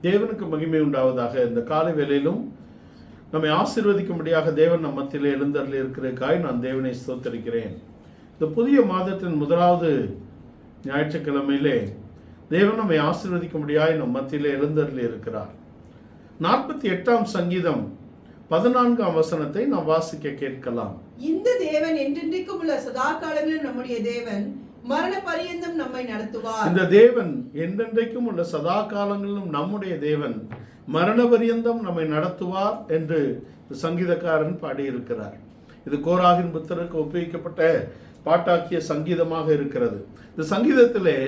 தேவனுக்கு மகிமை உண்டாவதாக. இந்த காலை வேளையிலும் நம்மை ஆசீர்வதிக்கும்படியாக தேவன் நம் மத்தியில் எழுந்தருளி இருக்கிறதுக்காய் நான் தேவனை ஸ்தோத்தரிக்கிறேன். இந்த புதிய மாதத்தின் முதலாவது ஞாயிற்றுக்கிழமையிலே தேவன் நம்மை ஆசீர்வதிக்கும்படியாய் நம் மத்தியில் எழுந்தருளி இருக்கிறார். 48ஆம் சங்கீதம் 14ஆம் வசனத்தை நாம் வாசிக்க கேட்கலாம். இந்த தேவன் என்றென்றைக்கும் உள்ள சதா காலங்களில் நம்முடைய தேவன், மரண பரியந்தம் நம்மை நடத்துவார். இந்த தேவன் என்றென்றைக்கும் உள்ள சதா காலங்களிலும் நம்முடைய தேவன் மரண பரியந்தம் நம்மை நடத்துவார் என்று சங்கீதக்காரன் பாடியிருக்கிறார். இது கோராகின் புத்தருக்கு ஒப்புவிக்கப்பட்ட பாட்டாக்கிய சங்கீதமாக இருக்கிறது. இந்த சங்கீதத்திலே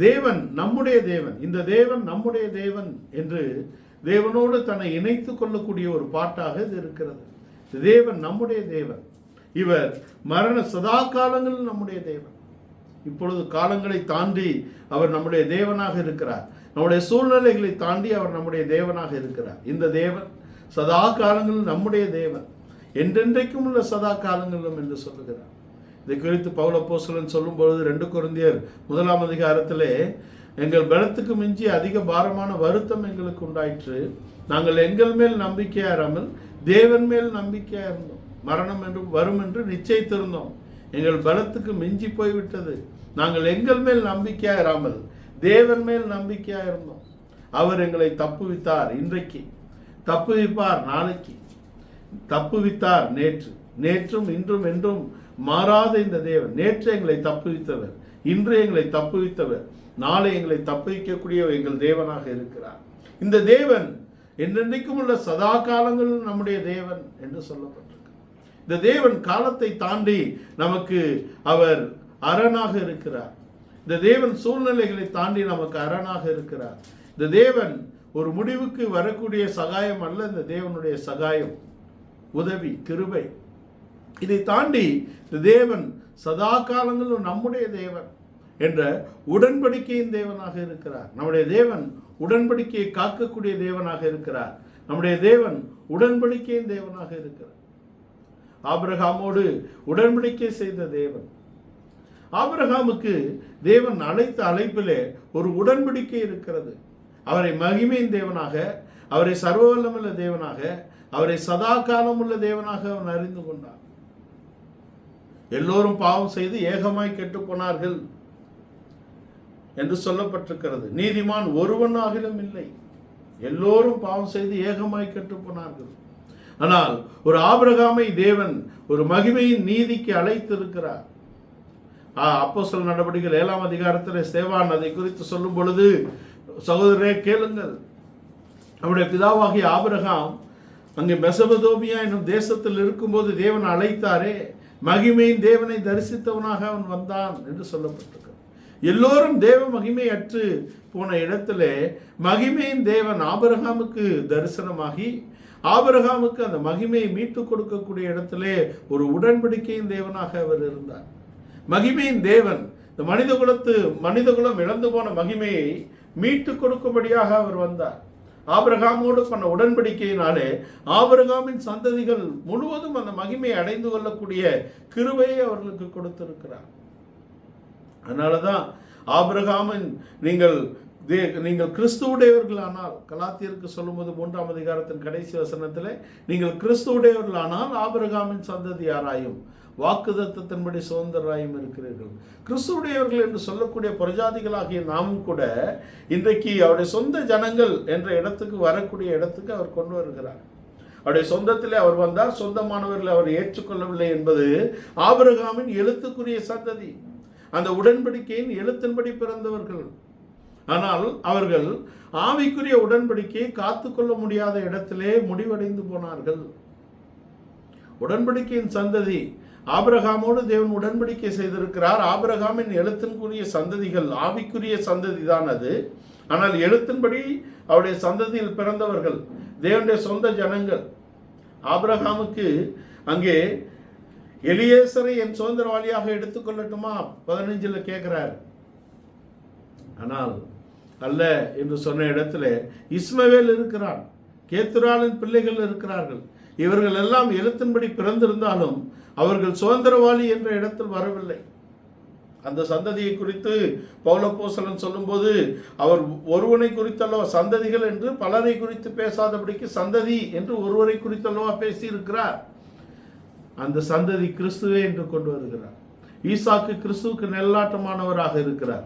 தேவன் நம்முடைய தேவன், இந்த தேவன் நம்முடைய தேவன் என்று தேவனோடு தன்னை இணைத்து கொள்ளக்கூடிய ஒரு பாட்டாக இது இருக்கிறது. தேவன் நம்முடைய தேவன், இவர் மரண சதா காலங்களில் நம்முடைய தேவன். இப்பொழுது காலங்களை தாண்டி அவர் நம்முடைய தேவனாக இருக்கிறார். நம்முடைய சூழ்நிலைகளை தாண்டி அவர் நம்முடைய தேவனாக இருக்கிறார். இந்த தேவன் சதா காலங்களில் நம்முடைய தேவன், என்றென்றைக்கும் உள்ள சதா காலங்களிலும் என்று சொல்லுகிறார். இதை குறித்து பவுல் அப்போஸ்தலன் சொல்லும் பொழுது 2 கொரிந்தியர் 1ஆம் அதிகாரத்திலே, எங்கள் பலத்துக்கு மிஞ்சி அதிக பாரமான வருத்தம் எங்களுக்கு உண்டாயிற்று. நாங்கள் எங்கள் மேல் நம்பிக்கையாராமல் தேவன் மேல் நம்பிக்கையா இருந்தோம். மரணம் என்று வரும் என்று நிச்சயித்திருந்தோம். எங்கள் பலத்துக்கு மிஞ்சி போய்விட்டது. நாங்கள் எங்கள் மேல் நம்பிக்கையா இராமல் தேவன் மேல் நம்பிக்கையா இருந்தோம். அவர் எங்களை தப்புவித்தார், இன்றைக்கு தப்புவிப்பார், நாளைக்கு தப்புவித்தார், நேற்றும் இன்றும் என்றும் மாறாத இந்த தேவன் நேற்று எங்களை தப்புவித்தவர், இன்று எங்களை தப்புவித்தவர், நாளை எங்களை தப்புவிக்கக்கூடிய எங்கள் தேவனாக இருக்கிறார். இந்த தேவன் என்றென்றைக்கும் உள்ள சதா காலங்களில் நம்முடைய தேவன் என்று சொல்லப்பட்டிருக்கு. இந்த தேவன் காலத்தை தாண்டி நமக்கு அவர் அரணாக இருக்கிறார். இந்த தேவன் சூழ்நிலைகளை தாண்டி நமக்கு அரணாக இருக்கிறார். இந்த தேவன் ஒரு முடிவுக்கு வரக்கூடிய சகாயம் அல்ல. இந்த தேவனுடைய சகாயம், உதவி, கிருபை, இதை தாண்டி இந்த தேவன் சதா காலங்களிலும் நம்முடைய தேவன் என்ற உடன்படிக்கையின் தேவனாக இருக்கிறார். நம்முடைய தேவன் உடன்படிக்கையை காக்கக்கூடிய தேவனாக இருக்கிறார். நம்முடைய தேவன் உடன்படிக்கையின் தேவனாக இருக்கிறார். ஆபிரகாமோடு உடன்படிக்கை செய்த தேவன். ஆபிரகாமுக்கு தேவன் அழைத்த அழைப்பிலே ஒரு உடன்படிக்கை இருக்கிறது. அவரை மகிமையின் தேவனாக, அவரை சர்வவல்லமுள்ள தேவனாக, அவரை சதா காலம் உள்ள தேவனாக அவன் அறிந்து கொண்டான். எல்லோரும் பாவம் செய்து ஏகமாய் கெட்டு போனார்கள் என்று சொல்லப்பட்டிருக்கிறது. நீதிமான் ஒருவனாகிலும் இல்லை, எல்லோரும் பாவம் செய்து ஏகமாய் கெட்டு போனார்கள். ஆனால் ஒரு ஆபிரகாமை தேவன் ஒரு மகிமையின் நீதிக்கு அழைத்திருக்கிறார். அப்போஸ்தலர் நடவடிக்கைகள் 7ஆம் அதிகாரத்தில் ஸ்தேவான் அதை குறித்து சொல்லும் பொழுது, சகோதரரே கேளுங்கள், அவருடைய பிதாவாகிய ஆபிரகாம் அங்கே மெசபதோமியா என்னும் தேசத்தில் இருக்கும்போது தேவன் அழைத்தாரே, மகிமையின் தேவனை தரிசித்தவனாக அவன் வந்தான் என்று சொல்லப்பட்டிருக்கிறது. எல்லோரும் தேவ மகிமை அற்று போன இடத்திலே மகிமையின் தேவன் ஆபிரகாமுக்கு தரிசனமாகி ஆபிரகாமுக்கு அந்த மகிமையை மீட்டு கொடுக்கக்கூடிய இடத்திலே ஒரு உடன்படிக்கையின் தேவனாக அவர் இருந்தார். மகிமையின் தேவன் இந்த மனிதகுலம் இழந்து போன மகிமையை மீட்டு கொடுக்கும்படியாக அவர் வந்தார். ஆபிரகாமோடு பண்ண உடன்படிக்கையினாலே ஆபிரகாமின் சந்ததிகள் முழுவதும் அந்த மகிமையை அடைந்து கொள்ளக்கூடிய கிருபையை அவர்களுக்கு கொடுத்திருக்கிறார். அதனாலதான் ஆபிரகாமின் நீங்கள் கிறிஸ்துவுடையவர்களானால், கலாத்தியருக்கு சொல்லும்போது 3ஆம் அதிகாரத்தின் கடைசி வசனத்தில், நீங்கள் கிறிஸ்துவுடையவர்களானால் ஆபிரகாமின் சந்ததியாராயும் வாக்குதத்தத்தின்படி சுதந்திரராயும் இருக்கிறீர்கள். கிறிஸ்துவுடையவர்கள் என்று சொல்லக்கூடிய பிரஜாதிகளாகிய நாமும் கூட இன்றைக்கு அவருடைய சொந்த ஜனங்கள் என்ற இடத்துக்கு வரக்கூடிய இடத்துக்கு அவர் கொண்டு வருகிறார். அவருடைய சொந்தத்திலே அவர் வந்தார், சொந்தமானவர்களை அவர் ஏற்றுக்கொள்ளவில்லை என்பது ஆபிரகாமின் எழுத்துக்குரிய சந்ததி, அந்த உடன்படிக்கையின் எழுத்தின்படி பிறந்தவர்கள். ஆனால் அவர்கள் ஆவிக்குரிய உடன்படிக்கையை காத்துக்கொள்ள முடியாத இடத்திலே முடிவடைந்து போனார்கள். உடன்படிக்கையின் சந்ததி ஆபிரகாமோடு தேவன் உடன்படிக்கை செய்திருக்கிறார். ஆபிரகாமின் எழுத்தின்குரிய சந்ததிகள் ஆவிக்குரிய சந்ததி தான் அது. ஆனால் எழுத்தின்படி அவருடைய சந்ததியில் பிறந்தவர்கள் தேவனுடைய சொந்த ஜனங்கள். ஆபிரகாமுக்கு அங்கே எலியேசரை என் சுதந்திரவாளியாக எடுத்துக்கொள்ளட்டுமா 15 கேட்கிறார். ஆனால் அல்ல என்று சொன்ன இடத்துல இஸ்மவேல் இருக்கிறான், கேத்துராளின் பிள்ளைகள் இருக்கிறார்கள். இவர்கள் எல்லாம் எழுத்தின்படி பிறந்திருந்தாலும் அவர்கள் சுதந்திரவாளி என்ற இடத்தில் வரவில்லை. அந்த சந்ததியை குறித்து பவுலப்போஸ்தலன் சொல்லும்போது அவர் ஒருவனை குறித்தல்லவா சந்ததிகள் என்று பலரை குறித்து பேசாதபடிக்கு சந்ததி என்று ஒருவரை குறித்தல்லவா பேசி இருக்கிறார். அந்த சந்ததி கிறிஸ்துவே என்று கொண்டு வருகிறார். ஈசாக்கு கிறிஸ்துவுக்கு நெல்லாட்டமானவராக இருக்கிறார்.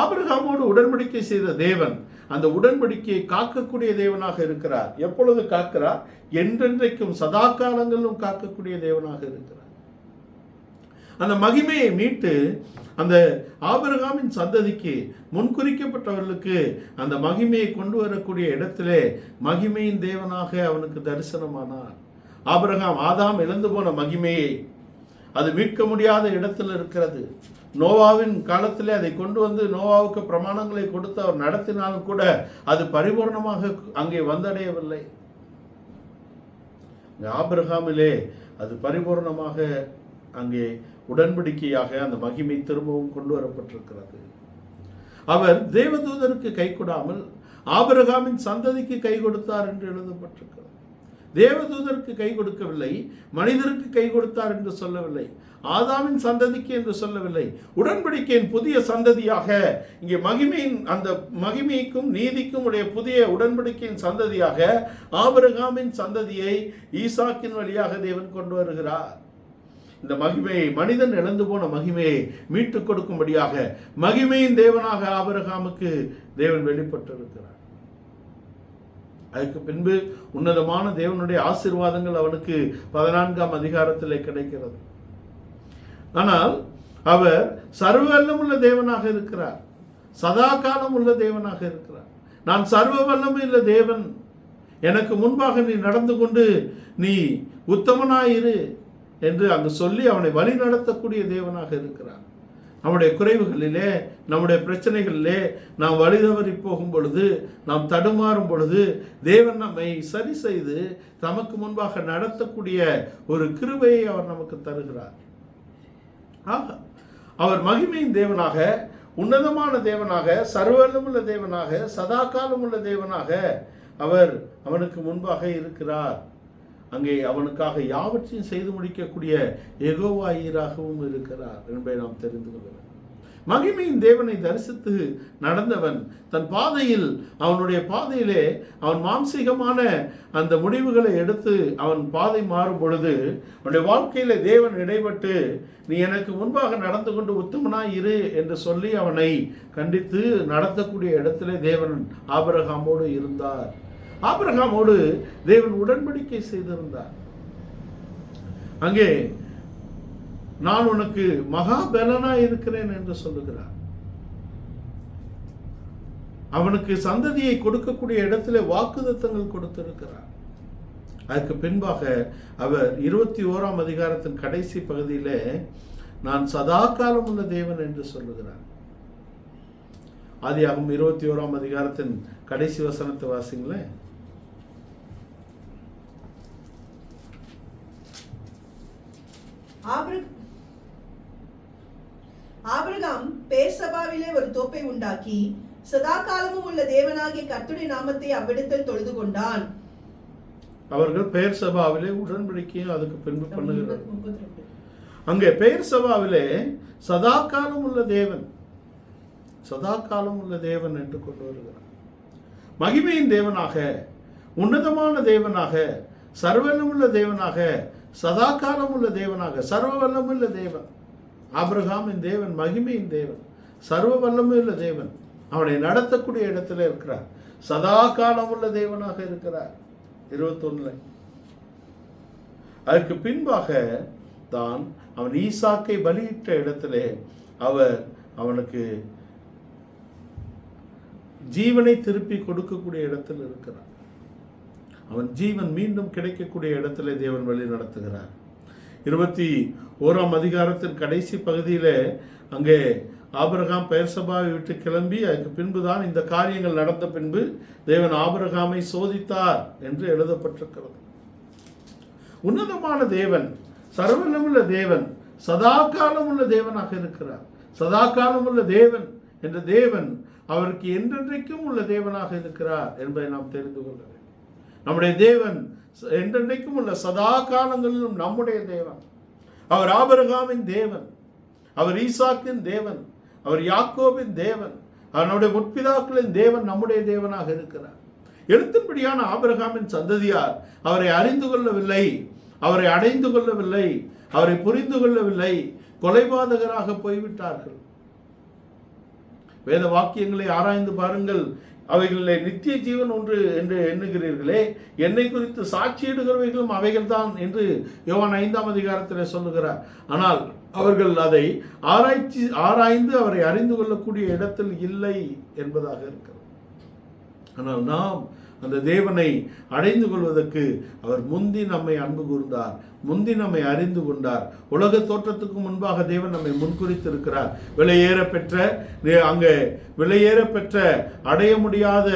ஆபிரகாமோடு உடன்படிக்கை செய்த தேவன் அந்த உடன்படிக்கையை காக்கக்கூடிய தேவனாக இருக்கிறார். எப்பொழுது காக்கிறார்? என்றென்றைக்கும் சதா காலங்களிலும் காக்கக்கூடிய தேவனாக இருக்கிறார். அந்த மகிமையை மீட்டு அந்த ஆபிரகாமின் சந்ததிக்கு முன்குறிக்கப்பட்டவர்களுக்கு அந்த மகிமையை கொண்டு வரக்கூடிய இடத்திலே மகிமையின் தேவனாக அவனுக்கு தரிசனமானார். ஆபிரகாம் ஆதாம் இழந்து போன மகிமையை, அது மீட்க முடியாத இடத்தில் இருக்கிறது. நோவாவின் காலத்திலே அதை கொண்டு வந்து நோவாவுக்கு பிரமாணங்களை கொடுத்து அவர் நடத்தினாலும் கூட அது பரிபூர்ணமாக அங்கே வந்தடையவில்லை. ஆபிரகாமிலே அது பரிபூர்ணமாக அங்கே உடன்படிக்கையாக அந்த மகிமை திரும்பவும் கொண்டு வரப்பட்டிருக்கிறது. அவர் தேவதூதருக்கு கை கொடாமல் ஆபிரகாமின் சந்ததிக்கு கை கொடுத்தார் என்று எழுதப்பட்டிருக்கிறது. தேவதூதருக்கு கை கொடுக்கவில்லை, மனிதருக்கு கை கொடுத்தார் என்று சொல்லவில்லை, ஆதாமின் சந்ததிக்கு என்று சொல்லவில்லை. உடன்படிக்கையின் புதிய சந்ததியாக இங்கே மகிமையின் அந்த மகிமைக்கும் நீதிக்கும் உடைய புதிய உடன்படிக்கையின் சந்ததியாக ஆபிரகாமின் சந்ததியை ஈசாக்கின் வழியாக தேவன் கொண்டு வருகிறார். இந்த மகிமையை, மனிதன் இழந்து போன மகிமையை மீட்டுக் கொடுக்கும்படியாக மகிமையின் தேவனாக ஆபிரகாமுக்கு தேவன் வெளிப்பட்டிருக்கிறார். அதுக்கு பின்பு உன்னதமான தேவனுடைய ஆசீர்வாதங்கள் அவனுக்கு 14ஆம் அதிகாரத்திலே கிடைக்கிறது. ஆனால் அவர் சர்வ வல்லமுள்ள தேவனாக இருக்கிறார், சதா காலம் உள்ள தேவனாக இருக்கிறார். நான் சர்வ வல்லமுள்ள தேவன், எனக்கு முன்பாக நீ நடந்து கொண்டு நீ உத்தமனாயிரு என்று அங்கு சொல்லி அவனை வழி நடத்தக்கூடிய தேவனாக இருக்கிறார். நம்முடைய குறைவுகளிலே, நம்முடைய பிரச்சனைகளிலே நாம் வழி தவறி போகும் பொழுது, நாம் தடுமாறும் பொழுது தேவன் நம்மை சரி செய்து தமக்கு முன்பாக நடத்தக்கூடிய ஒரு கிருபையை அவர் நமக்கு தருகிறார். அவர் மகிமையின் தேவனாக, உன்னதமான தேவனாக, சர்வவல்லமுள்ள தேவனாக, சதா காலம் உள்ள தேவனாக அவர் அவனுக்கு முன்பாக இருக்கிறார். அங்கே அவனுக்காக யாவற்றையும் செய்து முடிக்கக்கூடிய யெகோவா ஈராகவும் இருக்கிறார் என்பதை நாம் தெரிந்து கொள்ள வேண்டும். மகிமையின் தேவனை தரிசித்து நடந்தவன் தன் பாதையில், அவனுடைய பாதையிலே அவன் மாம்சீகமான அந்த முடிவுகளை எடுத்து அவன் பாதை மாறும் பொழுது அவனுடைய வாழ்க்கையில தேவன் இடைப்பட்டு நீ எனக்கு முன்பாக நடந்து கொண்டு உத்தமனாய் இரு என்று சொல்லி அவனை கண்டித்து நடத்தக்கூடிய இடத்திலே தேவன் ஆபிரகாமோடு இருந்தார். ஆபிரகாமோடு தேவன் உடன்படிக்கை செய்திருந்தார். அங்கே நான் உனக்கு மகாபலனாய் இருக்கிறேன் என்று சொல்லுகிறார். அவனுக்கு சந்ததியை கொடுக்கக்கூடிய இடத்திலே வாக்குத்தத்தங்கள் கொடுத்திருக்கிறார். அதுக்கு பின்பாக அவர் 21ஆம் அதிகாரத்தின் கடைசி பகுதியிலே நான் சதா காலம் உள்ள தேவன் என்று சொல்லுகிறார். ஆதியாகமம் 21ஆம் அதிகாரத்தின் கடைசி வசனத்தை வாசிங்களேன். ஆபிரகாம் பேர்சபாவிலே ஒரு தோப்பை உண்டாக்கி சதா காலமும் உள்ள தேவனாகிய கர்த்தருடைய நாமத்தை அவ்விடத்தில் தொழுது கொண்டான். அவர்கள் பெயர்சபாவிலே உடன்படிக்கையும் அதுக்கு பின்பு பண்ணுகிறார். அங்கே பெயர்சபாவிலே சதா காலம் உள்ள தேவன், சதா காலம் உள்ள தேவன் என்று கொண்டு வருகிறார். மகிமையின் தேவனாக, உன்னதமான தேவனாக, சர்வவல்லமுள்ள தேவனாக, சதா காலம் உள்ள தேவனாக, சர்வ வல்லமுள்ள தேவன். ஆபிரகாமின் தேவன் மகிமையின் தேவன், சர்வ வல்லமுள்ள தேவன். அவனை நடத்தக்கூடிய இடத்துல இருக்கிறார். சதா காலம் உள்ள தேவனாக இருக்கிறார். 21 அதற்கு பின்பாக தான் அவன் ஈசாக்கை பலியிட்ட இடத்திலே அவர் அவனுக்கு ஜீவனை திருப்பி கொடுக்கக்கூடிய இடத்தில் இருக்கிறார். அவன் ஜீவன் மீண்டும் கிடைக்கக்கூடிய இடத்திலே தேவன் வழி நடத்துகிறார். 21ஆம் அதிகாரத்தின் கடைசி பகுதியிலே அங்கே ஆபிரகாம் பெயர்சபாவை விட்டு கிளம்பி அதுக்கு பின்புதான் இந்த காரியங்கள் நடந்த பின்பு தேவன் ஆபிரகாமை சோதித்தார் என்று எழுதப்பட்டிருக்கிறது. உன்னதமான தேவன், சர்வவல்லமுள்ள தேவன், சதா காலம் உள்ள தேவனாக இருக்கிறார். சதா காலம் உள்ள தேவன் என்ற தேவன் அவருக்கு என்றென்றைக்கும் உள்ள தேவனாக இருக்கிறார் என்பதை நாம் தெரிந்து கொள்ள வேண்டும். நம்முடைய தேவன் என்றென்றைக்கும் உள்ள சதா காலங்களிலும் நம்முடைய தேவன். அவர் ஆபிரகாமின் தேவன், அவர் ஈசாக்கின் தேவன், அவர் யாக்கோபின் தேவன், அவனுடைய முற்பிதாக்களின் தேவன் நம்முடைய தேவனாக இருக்கிறார். எழுத்தின்படியான ஆபிரகாமின் சந்ததியார் அவரை அறிந்து கொள்ளவில்லை, அவரை அடைந்து கொள்ளவில்லை, அவரை புரிந்து கொள்ளவில்லை, கொலைபாதகராக போய்விட்டார்கள். வேத வாக்கியங்களை ஆராய்ந்து பாருங்கள். அவைகளிலே நித்திய ஜீவன் ஒன்று என்று எண்ணுகிறீர்களே, என்னை குறித்து சாட்சியிடுகிறவைகளும் அவைகள் தான் என்று யோவான் 5ஆம் அதிகாரத்தில் சொல்லுகிறார். ஆனால் அவர்கள் அதை ஆராய்ந்து அவரை அறிந்து கொள்ளக்கூடிய இடத்தில் இல்லை என்பதாக இருக்கிறது. ஆனால் நாம் அந்த தேவனை அடைந்து கொள்வதற்கு அவர் முந்தி நம்மை அன்பு கூர்ந்தார், முந்தி நம்மை அறிந்து கொண்டார். உலக தோற்றத்துக்கு முன்பாக தேவன் நம்மை முன்குறித்திருக்கிறார். விலையேற பெற்ற அடைய முடியாத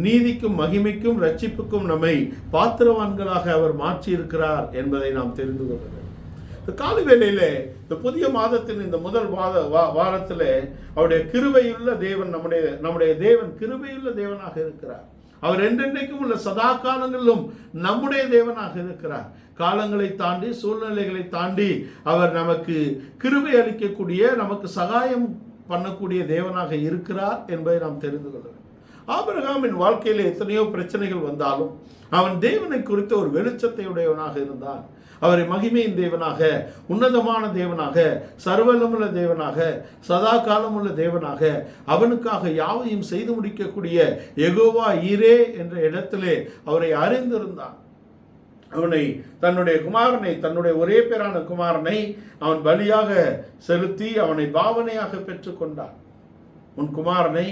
நீதிக்கும் மகிமைக்கும் ரட்சிப்புக்கும் நம்மை பாத்திரவான்களாக அவர் மாற்றி இருக்கிறார் என்பதை நாம் தெரிந்து கொள்ள வேண்டும். இந்த காலவேளையிலே, இந்த புதிய மாதத்தின் இந்த முதல் வாரத்தில் அவருடைய கிருபையுள்ள தேவன், நம்முடைய தேவன் கிருபையுள்ள தேவனாக இருக்கிறார். அவர் என்றென்றைக்கும் உள்ள சதா காலங்களிலும் நம்முடைய தேவனாக இருக்கிறார். காலங்களை தாண்டி, சூழ்நிலைகளை தாண்டி அவர் நமக்கு கிருபை அளிக்கக்கூடிய, நமக்கு சகாயம் பண்ணக்கூடிய தேவனாக இருக்கிறார் என்பதை நாம் தெரிந்து கொள்ள வேண்டும். ஆபிரகாமின் வாழ்க்கையில் எத்தனையோ பிரச்சனைகள் வந்தாலும் அவன் தேவனை குறித்த ஒரு வெளிச்சத்தை உடையவனாக இருந்தான். அவரை மகிமையின் தேவனாக, உன்னதமான தேவனாக, சர்வலமுள்ள தேவனாக, சதா காலமுள்ள தேவனாக, அவனுக்காக யாவையும் செய்து முடிக்கக்கூடிய யெகோவா ஈரே என்ற இடத்திலே அவரை அறிந்திருந்தான். அவனை தன்னுடைய குமாரனை, தன்னுடைய ஒரே பேரான குமாரனை அவன் பலியாக செலுத்தி அவனை பாவனையாக பெற்றுக்கொண்டான். உன் குமாரனை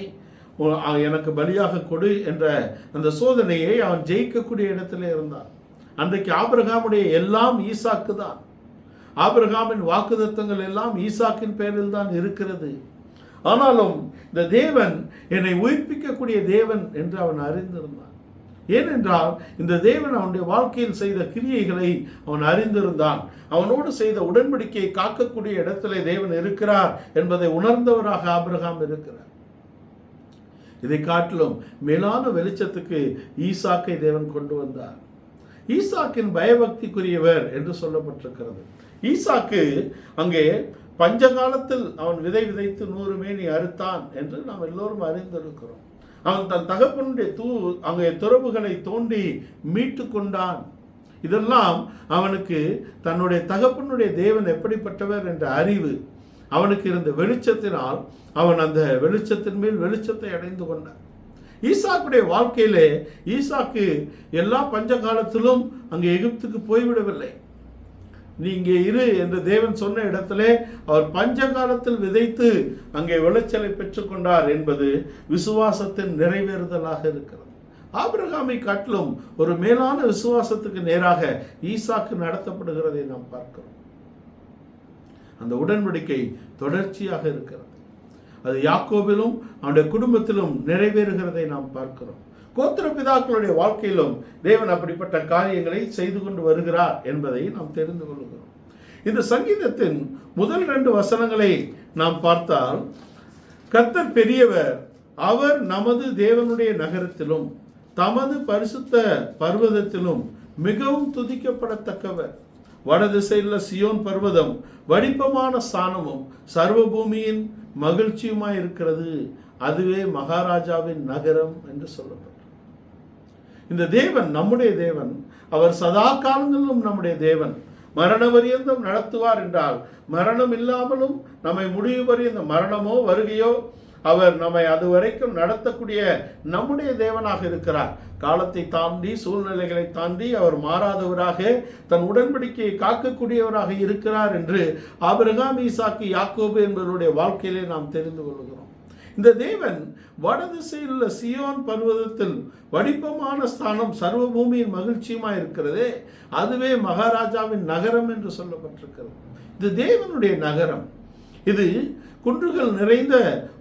எனக்கு பலியாக கொடு என்ற அந்த சோதனையை அவன் ஜெயிக்கக்கூடிய இடத்திலே இருந்தான். அன்றைக்கு ஆபிரகாமுடைய எல்லாம் ஈசாக்கு தான். ஆபிரகாமின் வாக்குத்தத்தங்கள் எல்லாம் ஈசாக்கின் பெயரில் தான் இருக்கிறது. ஆனாலும் இந்த தேவன் என்னை உயிர்ப்பிக்கக்கூடிய தேவன் என்று அவன் அறிந்திருந்தான். ஏனென்றால் இந்த தேவன் அவனுடைய வாழ்க்கையில் செய்த கிரியைகளை அவன் அறிந்திருந்தான். அவனோடு செய்த உடன்படிக்கையை காக்கக்கூடிய இடத்திலே தேவன் இருக்கிறார் என்பதை உணர்ந்தவராக ஆபிரகாம் இருக்கிறார். இதை காட்டிலும் மேலான வெளிச்சத்துக்கு ஈசாக்கை தேவன் கொண்டு வந்தார். ஈசாக்கின் பயபக்திக்குரியவர் என்று சொல்லப்பட்டிருக்கிறது. ஈசாக்கு அங்கே பஞ்சகாலத்தில் அவன் விதை விதைத்து 100 மேனி அறுத்தான் என்று நாம் எல்லோரும் அறிந்திருக்கிறோம். அவன் தன் தகப்பனுடைய அங்கே துறவுகளை தோண்டி மீட்டு கொண்டான். இதெல்லாம் அவனுக்கு தன்னுடைய தகப்பனுடைய தேவன் எப்படிப்பட்டவர் என்ற அறிவு அவனுக்கு இருந்த வெளிச்சத்தினால் அவன் அந்த வெளிச்சத்தின் மேல் வெளிச்சத்தை அடைந்து கொண்டான். ஈசாக்குடைய வாழ்க்கையிலே ஈசாக்கு எல்லா பஞ்ச காலத்திலும் அங்கே எகிப்துக்கு போய்விடவில்லை. நீ இங்கே இரு என்று தேவன் சொன்ன இடத்திலே அவர் பஞ்ச காலத்தில் விதைத்து அங்கே விளைச்சலை பெற்றுக்கொண்டார் என்பது விசுவாசத்தின் நிறைவேறுதலாக இருக்கிறது. ஆபிரகாமை காட்டிலும் ஒரு மேலான விசுவாசத்துக்கு நேராக ஈசாக்கு நடத்தப்படுகிறதை நாம் பார்க்கிறோம். அந்த உடன்படிக்கை தொடர்ச்சியாக இருக்கிறது. அது யாக்கோபிலும் அவனுடைய குடும்பத்திலும் நிறைவேறுகிறதை நாம் பார்க்கிறோம். கோத்திர பிதாக்களுடைய வாழ்க்கையிலும் தேவன் அப்படிப்பட்ட காரியங்களை செய்து கொண்டு வருகிறார் என்பதை நாம் தெரிந்து கொள்கிறோம். இந்த சங்கீதத்தின் முதல் 2 வசனங்களை நாம் பார்த்தால், கர்த்தர் பெரியவர், அவர் நமது தேவனுடைய நகரத்திலும் தமது பரிசுத்த பர்வதத்திலும் மிகவும் துதிக்கப்படத்தக்கவர். வடதிசையில் சியோன் பர்வதம் வடிப்பமான ஸ்தானமும் சர்வபூமியின் மகிழ்ச்சியுமாய் இருக்கிறது, அதுவே மகாராஜாவின் நகரம் என்று சொல்லப்பட்டது. இந்த தேவன் நம்முடைய தேவன், அவர் சதா காலங்களிலும் நம்முடைய தேவன். மரண பரியந்தம் நடத்துவார் என்றால் மரணம் இல்லாமலும் நம்மை முடிவு பரியந்த மரணமோ வருகையோ அவர் நம்மை அது வரைக்கும் நடத்தக்கூடிய நம்முடைய தேவனாக இருக்கிறார். காலத்தை தாண்டி, சூழ்நிலைகளை தாண்டி அவர் மாறாதவராக, தன் உடன்படிக்கையை காக்கக்கூடியவராக இருக்கிறார் என்று ஆபிரகாம், ஈசாக்கு, யாக்கோபு என்பவருடைய வாழ்க்கையிலே நாம் தெரிந்து கொள்கிறோம். இந்த தேவன் வடதிசையில் உள்ள சியோன் பர்வதத்தில் வடிப்பமான ஸ்தானம் சர்வபூமியின் மகிழ்ச்சியுமாய் இருக்கிறதே, அதுவே மகாராஜாவின் நகரம் என்று சொல்லப்பட்டிருக்கிறது. இது தேவனுடைய நகரம். இது குன்றுகள் நிறைந்த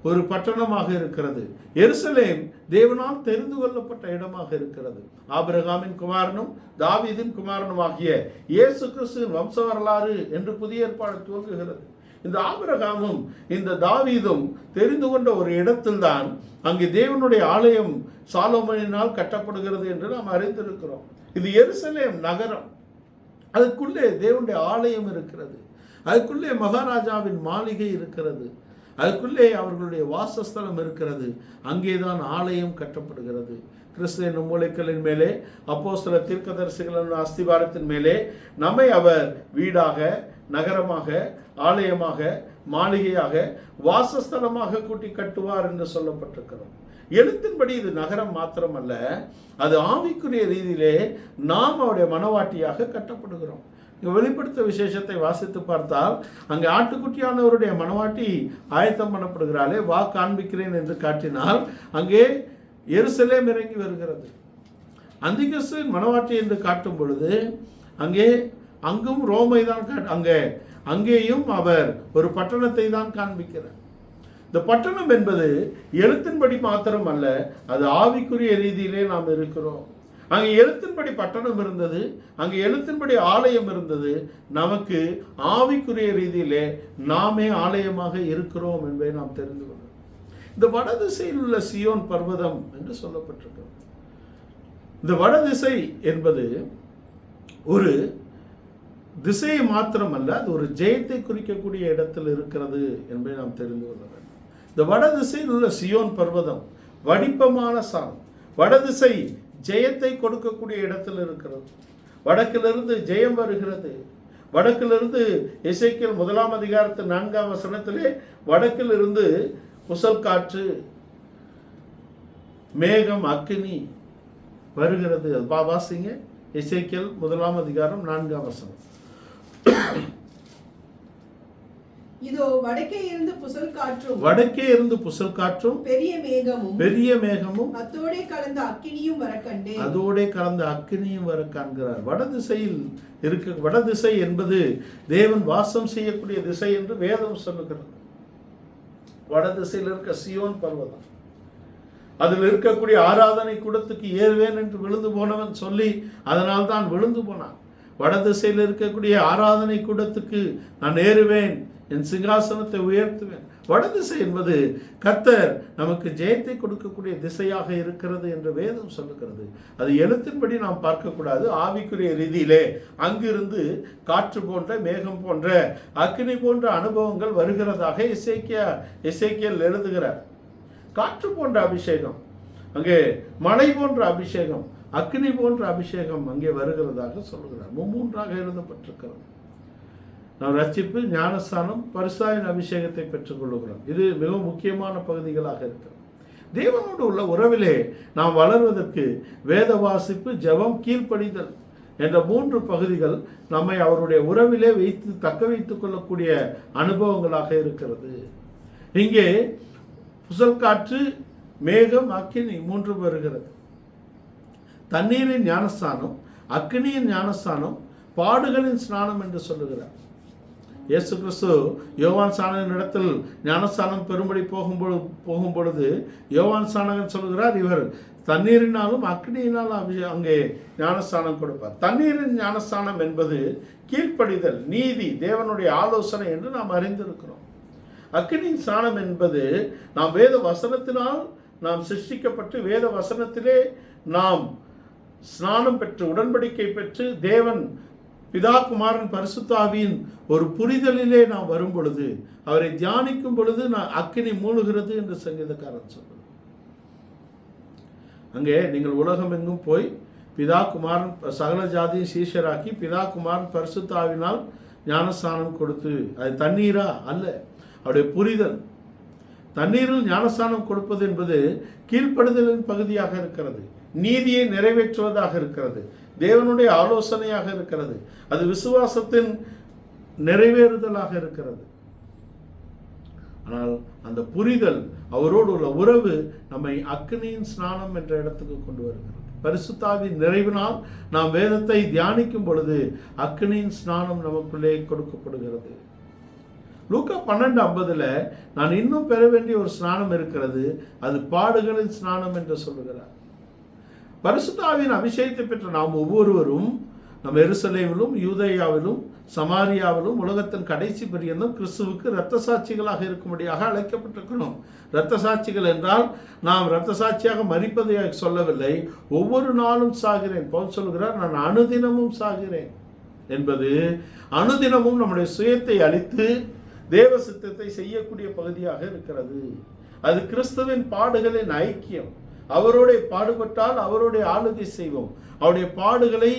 ஒரு பட்டணமாக இருக்கிறது. எருசலேம் தேவனால் தெரிந்து கொள்ளப்பட்ட இடமாக இருக்கிறது. ஆபிரகாமின் குமாரனும் தாவீதின் குமாரனும் ஆகிய இயேசு கிறிஸ்துவின் வம்ச வரலாறு என்று புதிய ஏற்பாடு துவங்குகிறது. இந்த ஆபிரகாமும் இந்த தாவீதும் தெரிந்து கொண்ட ஒரு இடத்தில்தான் அங்கே தேவனுடைய ஆலயம் சாலோமோனினால் கட்டப்படுகிறது என்று நாம் அறிந்திருக்கிறோம். இது எருசலேம் நகரம். அதுக்குள்ளே தேவனுடைய ஆலயம் இருக்கிறது. அதுக்குள்ளே மகாராஜாவின் மாளிகை இருக்கிறது, அதுக்குள்ளே அவர்களுடைய வாசஸ்தலம் இருக்கிறது. அங்கேதான் ஆலயம் கட்டப்படுகிறது. கிறிஸ்து என்னும் மூலைக்கல்லின் மேலே அப்போஸ்தலர் தீர்க்கதரிசிகளின் அஸ்திபாரத்தின் மேலே நம்மை அவர் வீடாக, நகரமாக, ஆலயமாக, மாளிகையாக, வாசஸ்தலமாக கூட்டி கட்டுவார் என்று சொல்லப்பட்டிருக்கிறோம். எழுத்தின்படி இது நகரம் மாத்திரமல்ல, அது ஆவிக்குரிய ரீதியிலே நாம் அவருடைய மனவாட்டியாக கட்டப்படுகிறோம். வெளிப்படுத்த விசேஷத்தை வாசித்து பார்த்தால் அங்கே ஆட்டுக்குட்டியானவருடைய மனவாட்டி ஆயத்தம் பண்ணப்படுகிறாளே, வா காண்பிக்கிறேன் என்று காட்டினால் அங்கே எருசலேம் இறங்கி வருகிறது. அந்திகிறிஸ்துவின் மனவாட்டி என்று காட்டும் பொழுது அங்கும் ரோமை தான் அங்கேயும் அவர் ஒரு பட்டணத்தை தான் காண்பிக்கிறார். இந்த பட்டணம் என்பது எழுத்தின்படி மாத்திரம் அல்ல, அது ஆவிக்குரிய ரீதியிலே நாம் இருக்கிறோம். அங்கே எழுத்தின்படி பட்டணம் இருந்தது, அங்கே எழுத்தின்படி ஆலயம் இருந்தது. நமக்கு ஆவிக்குரிய ரீதியிலே நாமே ஆலயமாக இருக்கிறோம் என்பதை நாம் தெரிந்து கொள்கிறோம். இந்த வடதிசையில் உள்ள சியோன் பர்வதம் என்று சொல்லப்பட்டிருக்கிறது. இந்த வடதிசை என்பது ஒரு திசையை மாத்திரமல்ல, அது ஒரு ஜெயத்தை குறிக்கக்கூடிய இடத்தில் இருக்கிறது என்பதை நாம் தெரிந்து கொள்ள வேண்டும். இந்த வடதிசையில் உள்ள சியோன் பர்வதம் வடிப்பமான சாரம். வடதிசை ஜெயத்தை கொடுக்கக்கூடிய இடத்தில் இருக்கிறது. வடக்கிலிருந்து ஜெயம் வருகிறது. வடக்கிலிருந்து எசேக்கியேல் 1 அதிகாரத்து 4 வடக்கிலிருந்து புசல் காற்று, மேகம், அக்கினி வருகிறது. வாசிங்க, எசேக்கியேல் 1 அதிகாரம் 4 இதோ வடக்கே இருந்து புசல் காற்றும் பெரிய மேகமும் அதோடே கலந்த அக்கினியும் வர காண்கிறார். வடதிசை என்பது தேவன் வாசம் செய்யக்கூடிய திசை என்று வேதம் சொல்லுகிறது. வடதிசையில் இருக்க சியோன் பர்வதம், அதில் இருக்கக்கூடிய ஆராதனை கூடத்துக்கு ஏறுவேன் என்று விழுந்து போனவன் சொல்லி அதனால் தான் விழுந்து போனான். வடதிசையில் இருக்கக்கூடிய ஆராதனை கூடத்துக்கு நான் ஏறுவேன், என் சிங்காசனத்தை உயர்த்துவேன். வடதிசை என்பது கர்த்தர் நமக்கு ஜெயத்தை கொடுக்கக்கூடிய திசையாக இருக்கிறது என்று வேதம் சொல்லுகிறது. அது எழுத்தின்படி நாம் பார்க்கக்கூடாது. ஆவிக்குரிய ரீதியிலே அங்கிருந்து காற்று போன்ற, மேகம் போன்ற, அக்கினி போன்ற அனுபவங்கள் வருகிறதாக எசேக்கியேல் எழுதுகிறார். காற்று போன்ற அபிஷேகம், அங்கே மழை போன்ற அபிஷேகம், அக்கினி போன்ற அபிஷேகம் அங்கே வருகிறதாக சொல்லுகிறார். 3 எழுதப்பட்டிருக்கிறது. நாம் ரட்சிப்பு, ஞானஸ்தானம், பரிசுத்தாவின் அபிஷேகத்தை பெற்றுக்கொள்ளுகிறோம். இது மிக முக்கியமான பகுதிகளாக இருக்கிறது. தேவனோடு உள்ள உறவிலே நாம் வளர்வதற்கு வேத வாசிப்பு, ஜெபம், கீழ்ப்படிதல் என்ற 3 பகுதிகள் நம்மை அவருடைய உறவிலே தக்க வைத்துக் கொள்ளக்கூடிய அனுபவங்களாக இருக்கிறது. இங்கே புசல் காற்று, மேகம், அக்கினி 3 வருகிறது. தண்ணீரின் ஞானஸ்தானம், அக்கினியின் ஞானஸ்தானம், பாடுகளின் ஸ்நானம் என்று சொல்லுகிறார். இயேசு கிறிஸ்து யோவான் ஸ்நானகன் இடத்தில் ஞானஸ்தானம் பெறும்படி போகும் பொழுது யோவான் ஸ்நானகன் சொல்லுகிறார், இவர் தண்ணீரினாலும் அக்னியினாலும் அங்கே ஞானஸ்தானம் கொடுப்பார். தண்ணீரின் ஞானஸ்தானம் என்பது கீழ்ப்படிதல், நீதி, தேவனுடைய ஆலோசனை என்று நாம் அறிந்திருக்கிறோம். அக்னியின் ஸ்நானம் என்பது நாம் வேத வசனத்தினால் நாம் சிருஷ்டிக்கப்பட்டு வேத வசனத்திலே நாம் ஸ்நானம் பெற்று, உடன்படிக்கை பெற்று, தேவன் பிதா, குமாரன், பரிசுத்த ஆவியின் ஒரு புரிதலிலே நாம் வரும் பொழுது, அவரை தியானிக்கும் பொழுது அக்கினி மூழ்கிறது என்று சங்கீதக்காரன் சொல்றார். அங்கே நீங்கள் உலகம் எங்கும் போய் பிதா, குமாரன், சகல ஜாதியும் சீஷராக்கி பிதா, குமாரன், பரிசுத்த ஆவியினால் ஞானஸ்தானம் கொடுத்து, அது தண்ணீரா அல்ல, அவருடைய புரிதல். தண்ணீரில் ஞானஸ்தானம் கொடுப்பது என்பது கீழ்ப்படுதலின் பகுதியாக இருக்கிறது, நீதியை நிறைவேற்றுவதாக இருக்கிறது, தேவனுடைய ஆலோசனையாக இருக்கிறது, அது விசுவாசத்தின் நிறைவேறுதலாக இருக்கிறது. ஆனால் அந்த புரிதல், அவரோடு உள்ள உறவு நம்மை அக்னியின் ஸ்நானம் என்ற இடத்துக்கு கொண்டு வருகிறது. பரிசுத்த ஆவியின் நிறைவினால் நாம் வேதத்தை தியானிக்கும் பொழுது அக்னியின் ஸ்நானம் நமக்குள்ளே கொடுக்கப்படுகிறது. லூக்கா 12:50 நான் இன்னும் பெற வேண்டிய ஒரு ஸ்நானம் இருக்கிறது, அது பாடுகளின் ஸ்நானம் என்று சொல்லுகிறார். பரிசுத்த ஆவியின் அபிஷேகத்தை பெற்ற நாம் ஒவ்வொருவரும் நம்ம எருசலேமிலும், யூதேயாவிலும், சமாரியாவிலும், உலகத்தின் கடைசி பரியந்தம் கிறிஸ்துவுக்கு இரத்த சாட்சிகளாக இருக்கும்படியாக அழைக்கப்பட்டிருக்கிறோம். இரத்த சாட்சிகள் என்றால் நாம் இரத்த சாட்சியாக மரிப்பதை சொல்லவில்லை, ஒவ்வொரு நாளும் சாகிறேன். பவுல் சொல்கிறார், நான் அனுதினமும் சாகிறேன். என்பது அனுதினமும் நம்முடைய சுயத்தை அழித்து தேவ சித்தத்தை செய்யக்கூடிய பகுதியாக இருக்கிறது. அது கிறிஸ்துவின் பாடுகளின் ஐக்கியம். அவருடைய பாடுபட்டால் அவருடைய ஆளுகை செய்வோம். அவருடைய பாடுகளை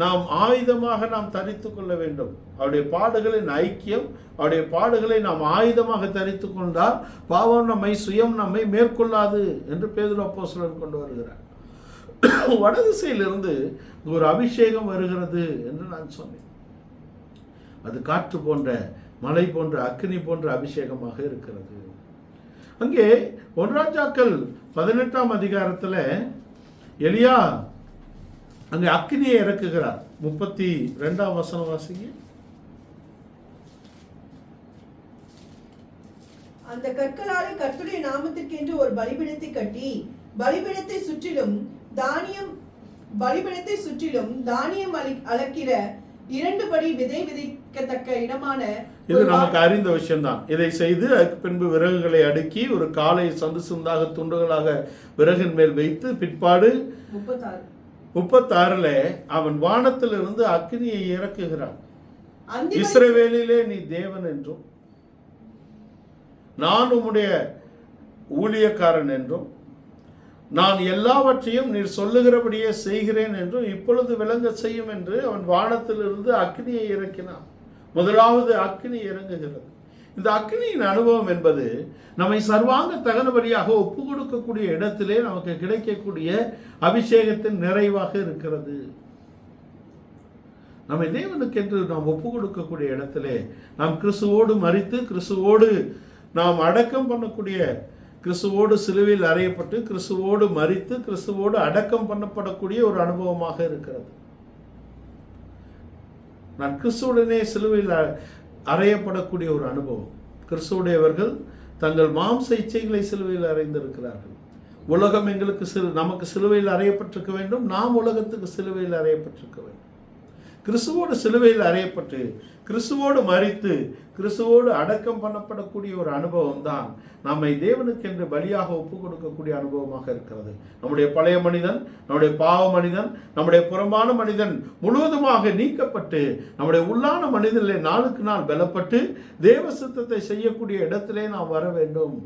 நாம் ஆயுதமாக நாம் தரித்து கொள்ள வேண்டும். அவருடைய பாடுகளின் ஐக்கியம், அவருடைய பாடுகளை நாம் ஆயுதமாக தரித்து கொண்டால் பாவம் சுயம் நம்மை மேற்கொள்ளாது என்று பேதுரு அப்போஸ்தலர் கொண்டு வருகிறார். வடதிசையிலிருந்து ஒரு அபிஷேகம் வருகிறது என்று நான் சொன்னேன். அது காற்று போன்ற, மலை போன்ற, அக்கினி போன்ற அபிஷேகமாக இருக்கிறது. அங்கே 1 ராஜாக்கள் 18ஆம் அதிகாரத்தில் எலியா அங்கே அக்கினியை இறக்குகிறார். 32ஆம் வசனம் வாசிங்க. அந்த கற்களாலே கர்த்தருடைய நாமத்திற்கென்று ஒரு பலிபீடத்தை கட்டி பலிபீடத்தை சுற்றிலும் தானியம் அளக்கிற 2 படி விதை விதைக்கத்தக்க இடமான, இது நமக்கு அறிந்த விஷயம்தான். இதை செய்து அதுக்கு பின்பு விறகுகளை அடுக்கி ஒரு காலை சந்து சந்தாக துண்டுகளாக விறகின் மேல் வைத்து பிற்பாடு 36 அவன் வானத்திலிருந்து அக்கினியை இறக்குகிறான். இஸ்ரவேலிலே நீ தேவன் என்றும் நான் உம்முடைய ஊழியக்காரன் என்றும் நான் எல்லாவற்றையும் நீர் சொல்லுகிறபடியே செய்கிறேன் என்றும் இப்பொழுது விளங்க செய்யும் என்று அவன் வானத்திலிருந்து அக்கினியை இறக்கினான். முதலாவது அக்கினி இறங்குகிறது. இந்த அக்கினியின் அனுபவம் என்பது நம்மை சர்வாங்க தகனபடியாக ஒப்பு கொடுக்கக்கூடிய இடத்திலே நமக்கு கிடைக்கக்கூடிய அபிஷேகத்தின் நிறைவாக இருக்கிறது. நம்மை தேவனுக்கென்று நாம் ஒப்பு கொடுக்கக்கூடிய இடத்திலே நாம் கிறிஸ்துவோடு மரித்து, கிறிஸ்துவோடு நாம் அடக்கம் பண்ணக்கூடிய, கிறிஸ்துவோடு சிலுவையில் அறையப்பட்டு, கிறிஸ்துவோடு மரித்து, கிறிஸ்துவோடு அடக்கம் பண்ணப்படக்கூடிய ஒரு அனுபவமாக இருக்கிறது. நான் கிறிஸ்துவுடனே சிலுவையில் அறையப்படக்கூடிய ஒரு அனுபவம். கிறிஸ்துவுடையவர்கள் தங்கள் மாம்ச இச்சைகளை சிலுவையில் அறைந்திருக்கிறார்கள். உலகம் எங்களுக்கு நமக்கு சிலுவையில் அறையப்பட்டிருக்க வேண்டும், நாம் உலகத்துக்கு சிலுவையில் அறையப்பட்டிருக்க வேண்டும். கிறிஸ்துவோடு சிலுவையில் அறையப்பட்டு, கிறிஸ்துவோடு மரித்து, கிறிஸ்துவோடு அடக்கம் பண்ணப்படக்கூடிய ஒரு அனுபவம் தான் நம்மை தேவனுக்கென்று பலியாக ஒப்பு கொடுக்கக்கூடிய அனுபவமாக இருக்கிறது. நம்முடைய பழைய மனிதன், நம்முடைய பாவ மனிதன், நம்முடைய புறம்பான மனிதன் முழுவதுமாக நீக்கப்பட்டு நம்முடைய உள்ளான மனிதனிலே நாளுக்கு நாள் பலப்பட்டு தேவ சித்தத்தை செய்யக்கூடிய இடத்திலே நாம் வர வேண்டும்.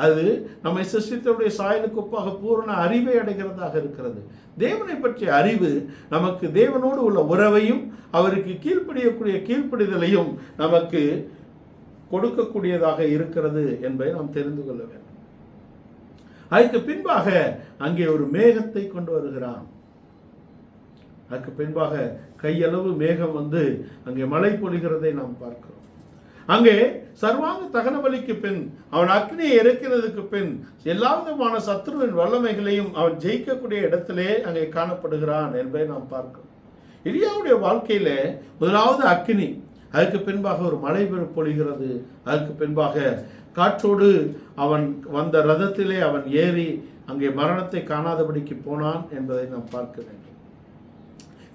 அது நம்மை சிருஷ்டித்தவருடைய சாயலுக்கு ஒப்பாக பூரண அறிவை அடைகிறதாக இருக்கிறது. தேவனை பற்றிய அறிவு நமக்கு தேவனோடு உள்ள உறவையும் அவருக்கு கீழ்ப்படியக்கூடிய கீழ்ப்படிதலையும் நமக்கு கொடுக்கக்கூடியதாக இருக்கிறது என்பதை நாம் தெரிந்து கொள்ள வேண்டும். அதுக்கு பின்பாக அங்கே ஒரு மேகத்தை கொண்டு வருகிறான். அதுக்கு பின்பாக கையளவு மேகம் அங்கே மழை பொழிகிறதை நாம் பார்க்கிறோம். அங்கே சர்வாங்க தகன பலிக்கு பின் அவன் அக்னியை இறக்கிறதுக்கு பின் எல்லா விதமான சத்துருவின் வல்லமைகளையும் அவன் ஜெயிக்கக்கூடிய இடத்திலே அங்கே காணப்படுகிறான் என்பதை நாம் பார்க்கிறோம். எலியாவுடைய வாழ்க்கையில முதலாவது அக்னி, அதுக்கு பின்பாக ஒரு மழை பொழிகிறது, அதுக்கு பின்பாக காற்றோடு அவன் வந்த ரதத்திலே அவன் ஏறி அங்கே மரணத்தை காணாதபடிக்கு போனான் என்பதை நாம் பார்க்க வேண்டும்.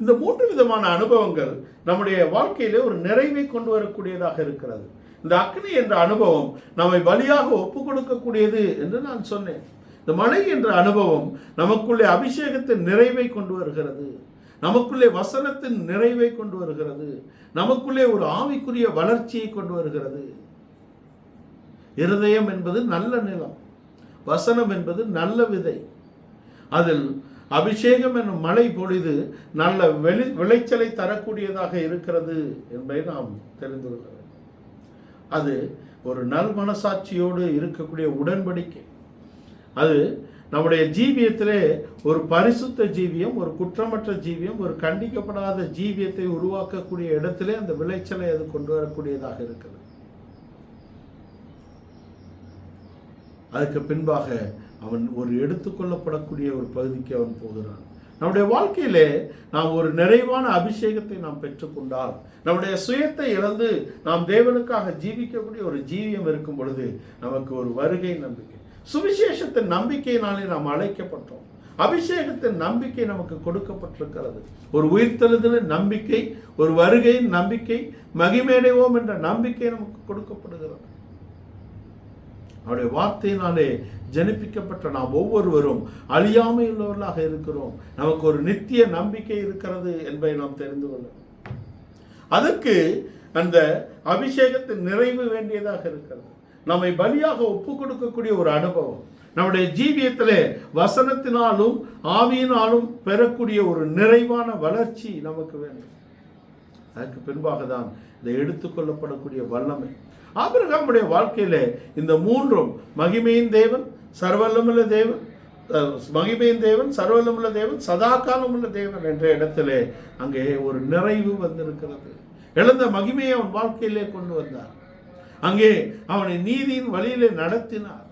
இந்த 3 விதமான அனுபவங்கள் நம்முடைய வாழ்க்கையிலே ஒரு நிறைவை கொண்டு வரக்கூடியதாக இருக்கிறது. இந்த அக்னி என்ற அனுபவம் நம்மை பலியாக ஒப்பு கொடுக்கக்கூடியது என்று நான் சொன்னேன். இந்த மழை என்ற அனுபவம் நமக்குள்ளே அபிஷேகத்தின் நிறைவை கொண்டு வருகிறது, நமக்குள்ளே வசனத்தின் நிறைவை கொண்டு வருகிறது, நமக்குள்ளே ஒரு ஆவிக்குரிய வளர்ச்சியை கொண்டு வருகிறது. இருதயம் என்பது நல்ல நிலம், வசனம் என்பது நல்ல விதை. அதில் அபிஷேகம் என்னும் மழை பொழிது நல்ல விளைச்சலை தரக்கூடியதாக இருக்கிறது என்பதை நாம் தெரிந்து கொள்ள வேண்டும். அது ஒரு நல் மனசாட்சியோடு இருக்கக்கூடிய உடன்படிக்கை. அது நம்முடைய ஜீவியத்திலே ஒரு பரிசுத்த ஜீவியம், ஒரு குற்றமற்ற ஜீவியம், ஒரு கண்டிக்கப்படாத ஜீவியத்தை உருவாக்கக்கூடிய இடத்திலே அந்த விளைச்சலை அது கொண்டு வரக்கூடியதாக இருக்கிறது. அதுக்கு பின்பாக அவன் ஒரு எடுத்துக்கொள்ளப்படக்கூடிய ஒரு பகுதிக்கு அவன் போகிறான். நம்முடைய வாழ்க்கையிலே நாம் ஒரு நிறைவான அபிஷேகத்தை நாம் பெற்றுக்கொண்டால், நம்முடைய சுயத்தை இழந்து நாம் தேவனுக்காக ஜீவிக்கக்கூடிய ஒரு ஜீவியம் இருக்கும் பொழுது நமக்கு ஒரு வருகை நம்பிக்கை, சுவிசேஷத்தின் நம்பிக்கையினாலே நாம் அழைக்கப்பட்டோம். அபிஷேகத்தின் நம்பிக்கை நமக்கு கொடுக்கப்பட்டிருக்கிறது. ஒரு உயிர்த்தெழுதலின் நம்பிக்கை, ஒரு வருகையின் நம்பிக்கை, மகிமையடைவோம் என்ற நம்பிக்கை நமக்கு கொடுக்கப்படுகிறது. அவருடைய வார்த்தையினாலே ஜனிப்பிக்கப்பட்ட நாம் ஒவ்வொருவரும் அழியாமையுள்ளவர்களாக இருக்கிறோம். நமக்கு ஒரு நித்திய நம்பிக்கை இருக்கிறது என்பதை நாம் தெரிந்து கொள்ள. அதற்கு அந்த அபிஷேகத்தின் நிறைவு வேண்டியதாக இருக்கிறது. நம்மை பலியாக ஒப்பு கொடுக்கக்கூடிய ஒரு அனுபவம், நம்முடைய ஜீவியத்திலே வசனத்தினாலும் ஆவியினாலும் பெறக்கூடிய ஒரு நிறைவான வளர்ச்சி நமக்கு வேண்டும். அதற்கு பின்பாக தான் இந்த எடுத்துக்கொள்ளப்படக்கூடிய வல்லமை. ஆபிரகாமுடைய வாழ்க்கையில இந்த மூன்றும், மகிமையின் தேவன், சர்வவல்லமுள்ள தேவன், மகிமையின் தேவன், சர்வவல்லமுள்ள தேவன், சதா காலமுள்ள தேவன் என்ற இடத்திலே அங்கே ஒரு நிறைவு வந்திருக்கிறது. இழந்த மகிமையை அவன் வாழ்க்கையிலே கொண்டு வந்தார். அங்கே அவனை நீதியின் வழியிலே நடத்தினார்.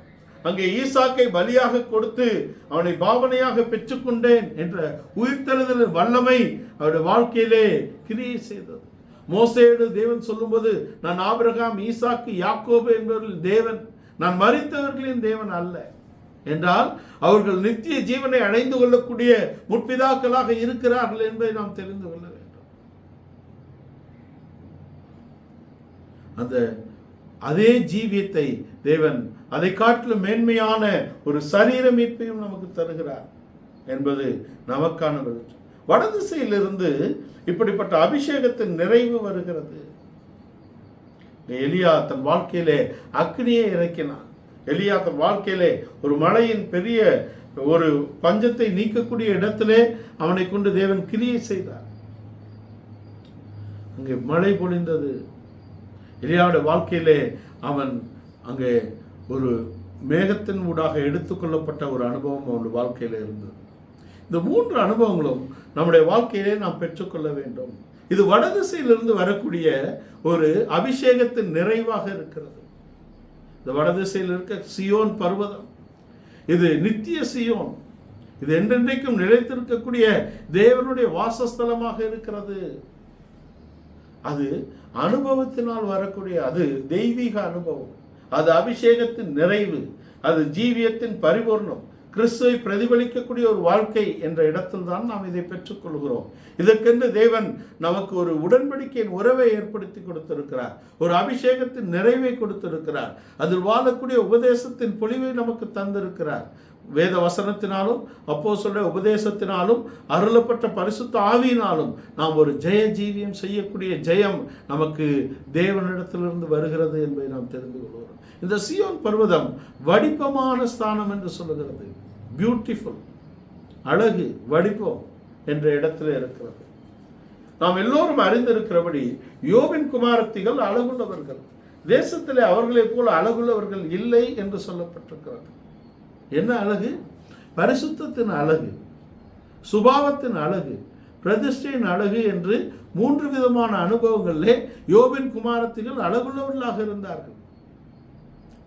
அங்கே ஈசாக்கை பலியாக கொடுத்து அவனை பாவனையாக பெற்றுக்கொண்டேன் என்ற உயிர்த்தெழுதலின் வல்லமை அவருடைய வாழ்க்கையிலே கிரியை செய்தது. மோசேயோடு தேவன் சொல்லும்போது, நான் ஆபிரகாம், ஈசாக்கு, யாக்கோபு என்பவர்களின் தேவன், நான் மரித்தவர்களின் தேவன் அல்ல என்றால் அவர்கள் நித்திய ஜீவனை அடைந்து கொள்ளக்கூடிய முற்பிதாக்களாக இருக்கிறார்கள் என்பதை நாம் தெரிந்து கொள்ள வேண்டும். அந்த அதே ஜீவியத்தை தேவன் அதை காட்டிலும் மேன்மையான ஒரு சரீர மீட்பையும் நமக்கு தருகிறார் என்பது நமக்கான வெளிச்சம். வடதிசையிலிருந்து இப்படிப்பட்ட அபிஷேகத்தின் நிறைவு வருகிறது. எலியா தன் வாழ்க்கையிலே அக்னியை இறக்கினான். எலியா தன் வாழ்க்கையிலே ஒரு மலையின் பெரிய ஒரு பஞ்சத்தை நீக்கக்கூடிய இடத்திலே அவனை கொண்டு தேவன் கிரியை செய்தார். அங்கே மழை பொழிந்தது. எலியாவுடைய வாழ்க்கையிலே அவன் அங்கே ஒரு மேகத்தின் ஊடாக எடுத்துக்கொள்ளப்பட்ட ஒரு அனுபவம் அவனுடைய வாழ்க்கையில இருந்தது. இந்த மூன்று அனுபவங்களும் நம்முடைய வாழ்க்கையிலே நாம் பெற்றுக்கொள்ள வேண்டும். இது வடதிசையிலிருந்து வரக்கூடிய ஒரு அபிஷேகத்தின் நிறைவாக இருக்கிறது. இந்த வடதிசையில் இருக்க சியோன் பர்வதம், இது நித்திய சியோன், இது என்றென்றைக்கும் நிலைத்திருக்கக்கூடிய தேவனுடைய வாசஸ்தலமாக இருக்கிறது. அது அனுபவத்தினால் வரக்கூடிய, அது தெய்வீக அனுபவம், அது அபிஷேகத்தின் நிறைவு, அது ஜீவியத்தின் பரிபூர்ணம், கிறிஸ்துவை பிரதிபலிக்கக்கூடிய ஒரு வாழ்க்கை என்ற இடத்தில் தான் நாம் இதை பெற்றுக்கொள்கிறோம். இதற்கென்று தேவன் நமக்கு ஒரு உடன்படிக்கையின் உறவை ஏற்படுத்தி கொடுத்திருக்கிறார், ஒரு அபிஷேகத்தின் நிறைவை கொடுத்திருக்கிறார், அதில் வாழக்கூடிய உபதேசத்தின் பொலிவை நமக்கு தந்திருக்கிறார். வேத வசனத்தினாலும் அப்போஸ்தலருடைய உபதேசத்தினாலும் அருளப்பட்ட பரிசுத்த ஆவியினாலும் நாம் ஒரு ஜெய ஜீவியம் செய்யக்கூடிய ஜெயம் நமக்கு தேவனிடத்திலிருந்து வருகிறது என்பதை நாம் தெரிந்து கொள்கிறோம். இந்த சியோன் பர்வதம் வடிப்பமான ஸ்தானம் என்று சொல்லுகிறது. பியூட்டிஃபுல், அழகு, வடிப்பம் என்ற இடத்துல இருக்கிறது. நாம் எல்லோரும் அறிந்திருக்கிறபடி யோபின் குமாரத்திகள் அழகுள்ளவர்கள், தேசத்திலே அவர்களைப் போல அழகுள்ளவர்கள் இல்லை என்று சொல்லப்பட்டிருக்கிறது. என்ன அழகு? பரிசுத்தத்தின் அழகு, சுபாவத்தின் அழகு, பிரதிஷ்டையின் அழகு என்று மூன்று விதமான அனுபவங்களிலே யோபின் குமாரத்திகள் அழகுள்ளவர்களாக இருந்தார்கள்.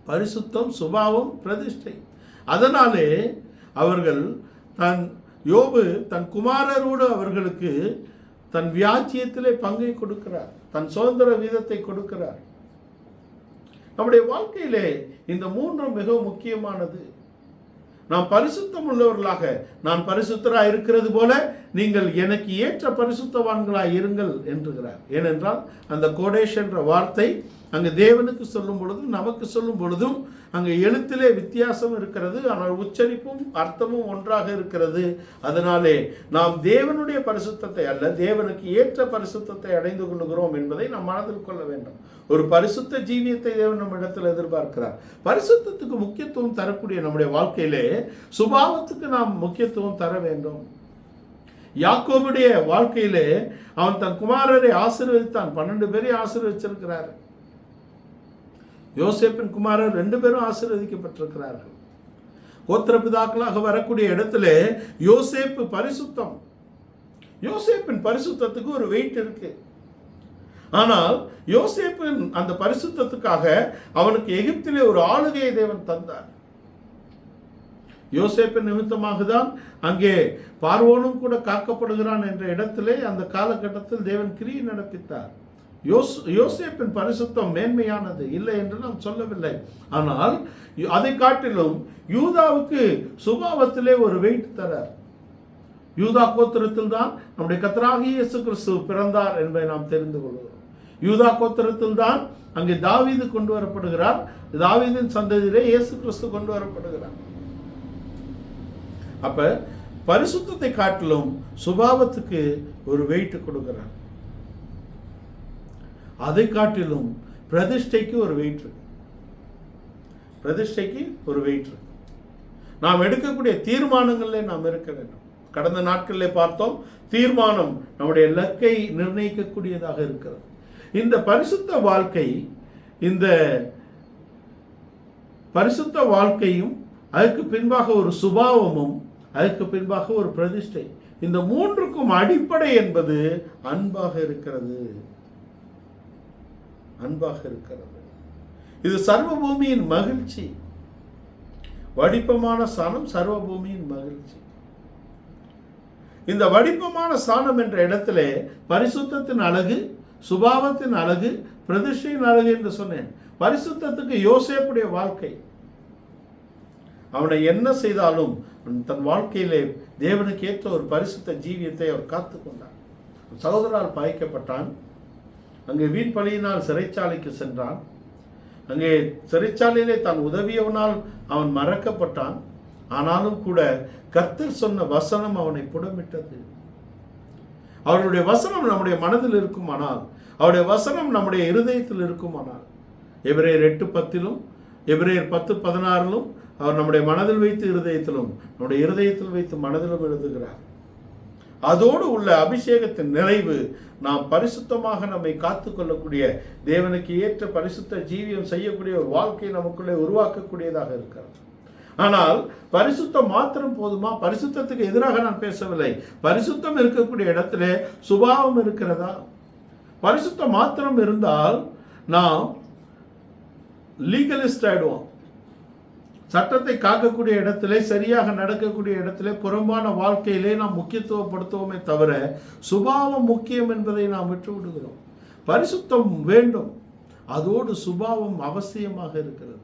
பரிசுத்தம், சுபாவம், பிரதிஷ்டை. அதனாலே அவர்கள் யோபு தன் குமாரரோடு அவர்களுக்கு தன் வியாஜ்யத்திலே பங்கை கொடுக்கிறார், தன் சுதந்திர வீதத்தை கொடுக்கிறார். நம்முடைய வாழ்க்கையிலே இந்த மூன்றும் மிகவும் முக்கியமானது. நாம் பரிசுத்தம் உள்ளவர்களாக, நான் பரிசுத்தராக இருக்கிறது போல நீங்கள் எனக்கு ஏற்ற பரிசுத்தவான்களாக இருங்கள் என்கிறார். ஏனென்றால் அந்த கோடேஷ் என்ற வார்த்தை அங்கு தேவனுக்கு சொல்லும் பொழுதும் நமக்கு சொல்லும் பொழுதும் அங்கே எழுத்திலே வித்தியாசம் இருக்கிறது, ஆனால் உச்சரிப்பும் அர்த்தமும் ஒன்றாக இருக்கிறது. அதனாலே நாம் தேவனுடைய பரிசுத்தத்தை அல்ல, தேவனுக்கு ஏற்ற பரிசுத்தத்தை அடைந்து கொள்கிறோம் என்பதை நாம் மனதில் கொள்ள வேண்டும். ஒரு பரிசுத்த ஜீவியத்தை தேவன் நம்ம இடத்தில் எதிர்பார்க்கிறார். பரிசுத்தத்துக்கு முக்கியத்துவம் தரக்கூடிய நம்முடைய வாழ்க்கையிலே சுபாவத்துக்கு நாம் முக்கியத்துவம் தர வேண்டும். யாக்கோபுடைய வாழ்க்கையிலே அவன் தன் குமாரரை ஆசீர்வதித்தான். 12 பேரை ஆசீர்வதிச்சிருக்கிறார். யோசேப்பின் குமாரர் 2 பேரும் ஆசீர்வதிக்கப்பட்டிருக்கிறார்கள். கோத்திர பிதாக்களாக வரக்கூடிய இடத்திலே யோசேப்பு பரிசுத்தம், யோசேப்பின் பரிசுத்தத்துக்கு ஒரு வெயிட் இருக்கு. ஆனால் யோசேப்பின் அந்த பரிசுத்தத்துக்காக அவனுக்கு எகிப்திலே ஒரு ஆளுகையை தேவன் தந்தார். யோசேப்பின் நிமித்தமாக தான் அங்கே பார்வோனும் கூட காக்கப்படுகிறான் என்ற இடத்திலே அந்த காலகட்டத்தில் தேவன் கிரியை நடப்பித்தார். யோசேப்பின் பரிசுத்தம் மேன்மையானது இல்லை என்று நாம் சொல்லவில்லை. ஆனால் அதை காட்டிலும் யூதாவுக்கு சுபாவத்திலே ஒரு வெயிட் தரார். யூதா கோத்திரத்தில் தான் நம்முடைய கர்த்தராகிய இயேசு கிறிஸ்து பிறந்தார் என்பதை நாம் தெரிந்து கொள்கிறோம். யூதா கோத்திரத்தில் தான் அங்கே தாவீது கொண்டு வரப்படுகிறார். தாவீதின் சந்ததியிலே இயேசு கிறிஸ்து கொண்டு வரப்படுகிறார். அப்ப பரிசுத்தத்தை காட்டிலும் சுபாவத்துக்கு ஒரு வெயிட் கொடுக்கிறார். அதை காட்டிலும் பிரதிஷ்டைக்கு ஒரு வெயிட் இருக்கு. பிரதிஷ்டைக்கு ஒரு வெயிட் இருக்கு. நாம் எடுக்கக்கூடிய தீர்மானங்களில் நாம் இருக்க வேண்டும். கடந்த நாட்களிலே பார்த்தோம், தீர்மானம் நம்முடைய இலக்கை நிர்ணயிக்கக்கூடியதாக இருக்கிறது. இந்த பரிசுத்த வாழ்க்கை, இந்த பரிசுத்த வாழ்க்கையும் அதுக்கு பின்பாக ஒரு சுபாவமும் அதுக்கு பின்பாக ஒரு பிரதிஷ்டை, இந்த மூன்றுக்கும் அடிப்படை என்பது அன்பாக இருக்கிறது. அன்பாக இருக்கிறது. இது சர்வபூமியின் மகிழ்ச்சி. வடிப்பமான சாணம் சர்வபூமியின் மகிழ்ச்சி. இந்த வடிப்பமான சாணம் என்ற இடத்திலே பரிசுத்தத்தின் அழகு, சுபாவத்தின் அழகு, பிரதிஷ்டையின் அழகு என்று சொன்னேன். பரிசுத்தத்துக்கு யோசேப்புடைய வாழ்க்கை, அவனை என்ன செய்தாலும் தன் வாழ்க்கையிலே தேவனுக்கு ஏற்ற ஒரு பரிசுத்த ஜீவியத்தை அவர் காத்து கொண்டான். சகோதரால் பாய்க்கப்பட்டான். அங்கே வீண் பழியினால் சிறைச்சாலைக்கு சென்றான். அங்கே சிறைச்சாலையிலே தான் உதவியவனால் அவன் மறக்கப்பட்டான். ஆனாலும் கூட கர்த்தர் சொன்ன வசனம் அவனை புடமிட்டது. அவருடைய வசனம் நம்முடைய மனதில் இருக்குமானால், அவருடைய வசனம் நம்முடைய இருதயத்தில் இருக்குமானால், எபிரேயர் 8:10 எபிரேயர் 10:16 அவர் நம்முடைய மனதில் வைத்து இருதயத்திலும், நம்முடைய இருதயத்தில் வைத்து மனதிலும் எழுதுகிறார். அதோடு உள்ள அபிஷேகத்தின் நிறைவு நாம் பரிசுத்தமாக நம்மை காத்துக்கொள்ளக்கூடிய, தேவனுக்கு ஏற்ற பரிசுத்த ஜீவியம் செய்யக்கூடிய ஒரு வாழ்க்கையை நமக்குள்ளே உருவாக்கக்கூடியதாக இருக்கிறது. ஆனால் பரிசுத்தம் மாத்திரம் போதுமா? பரிசுத்தத்துக்கு எதிராக நான் பேசவில்லை. பரிசுத்தம் இருக்கக்கூடிய இடத்திலே சுபாவம் இருக்கிறதா? பரிசுத்தம் மாத்திரம் இருந்தால் நாம் லீகலிஸ்ட் ஆயிடுவோம். சட்டத்தை காக்கக்கூடிய இடத்திலே, சரியாக நடக்கக்கூடிய இடத்திலே, புறம்பான வாழ்க்கையிலே நாம் முக்கியத்துவப்படுத்துவோமே தவிர சுபாவம் முக்கியம் என்பதை நாம் விட்டு விடுகிறோம். பரிசுத்தம் வேண்டும், அதோடு சுபாவம் அவசியமாக இருக்கிறது.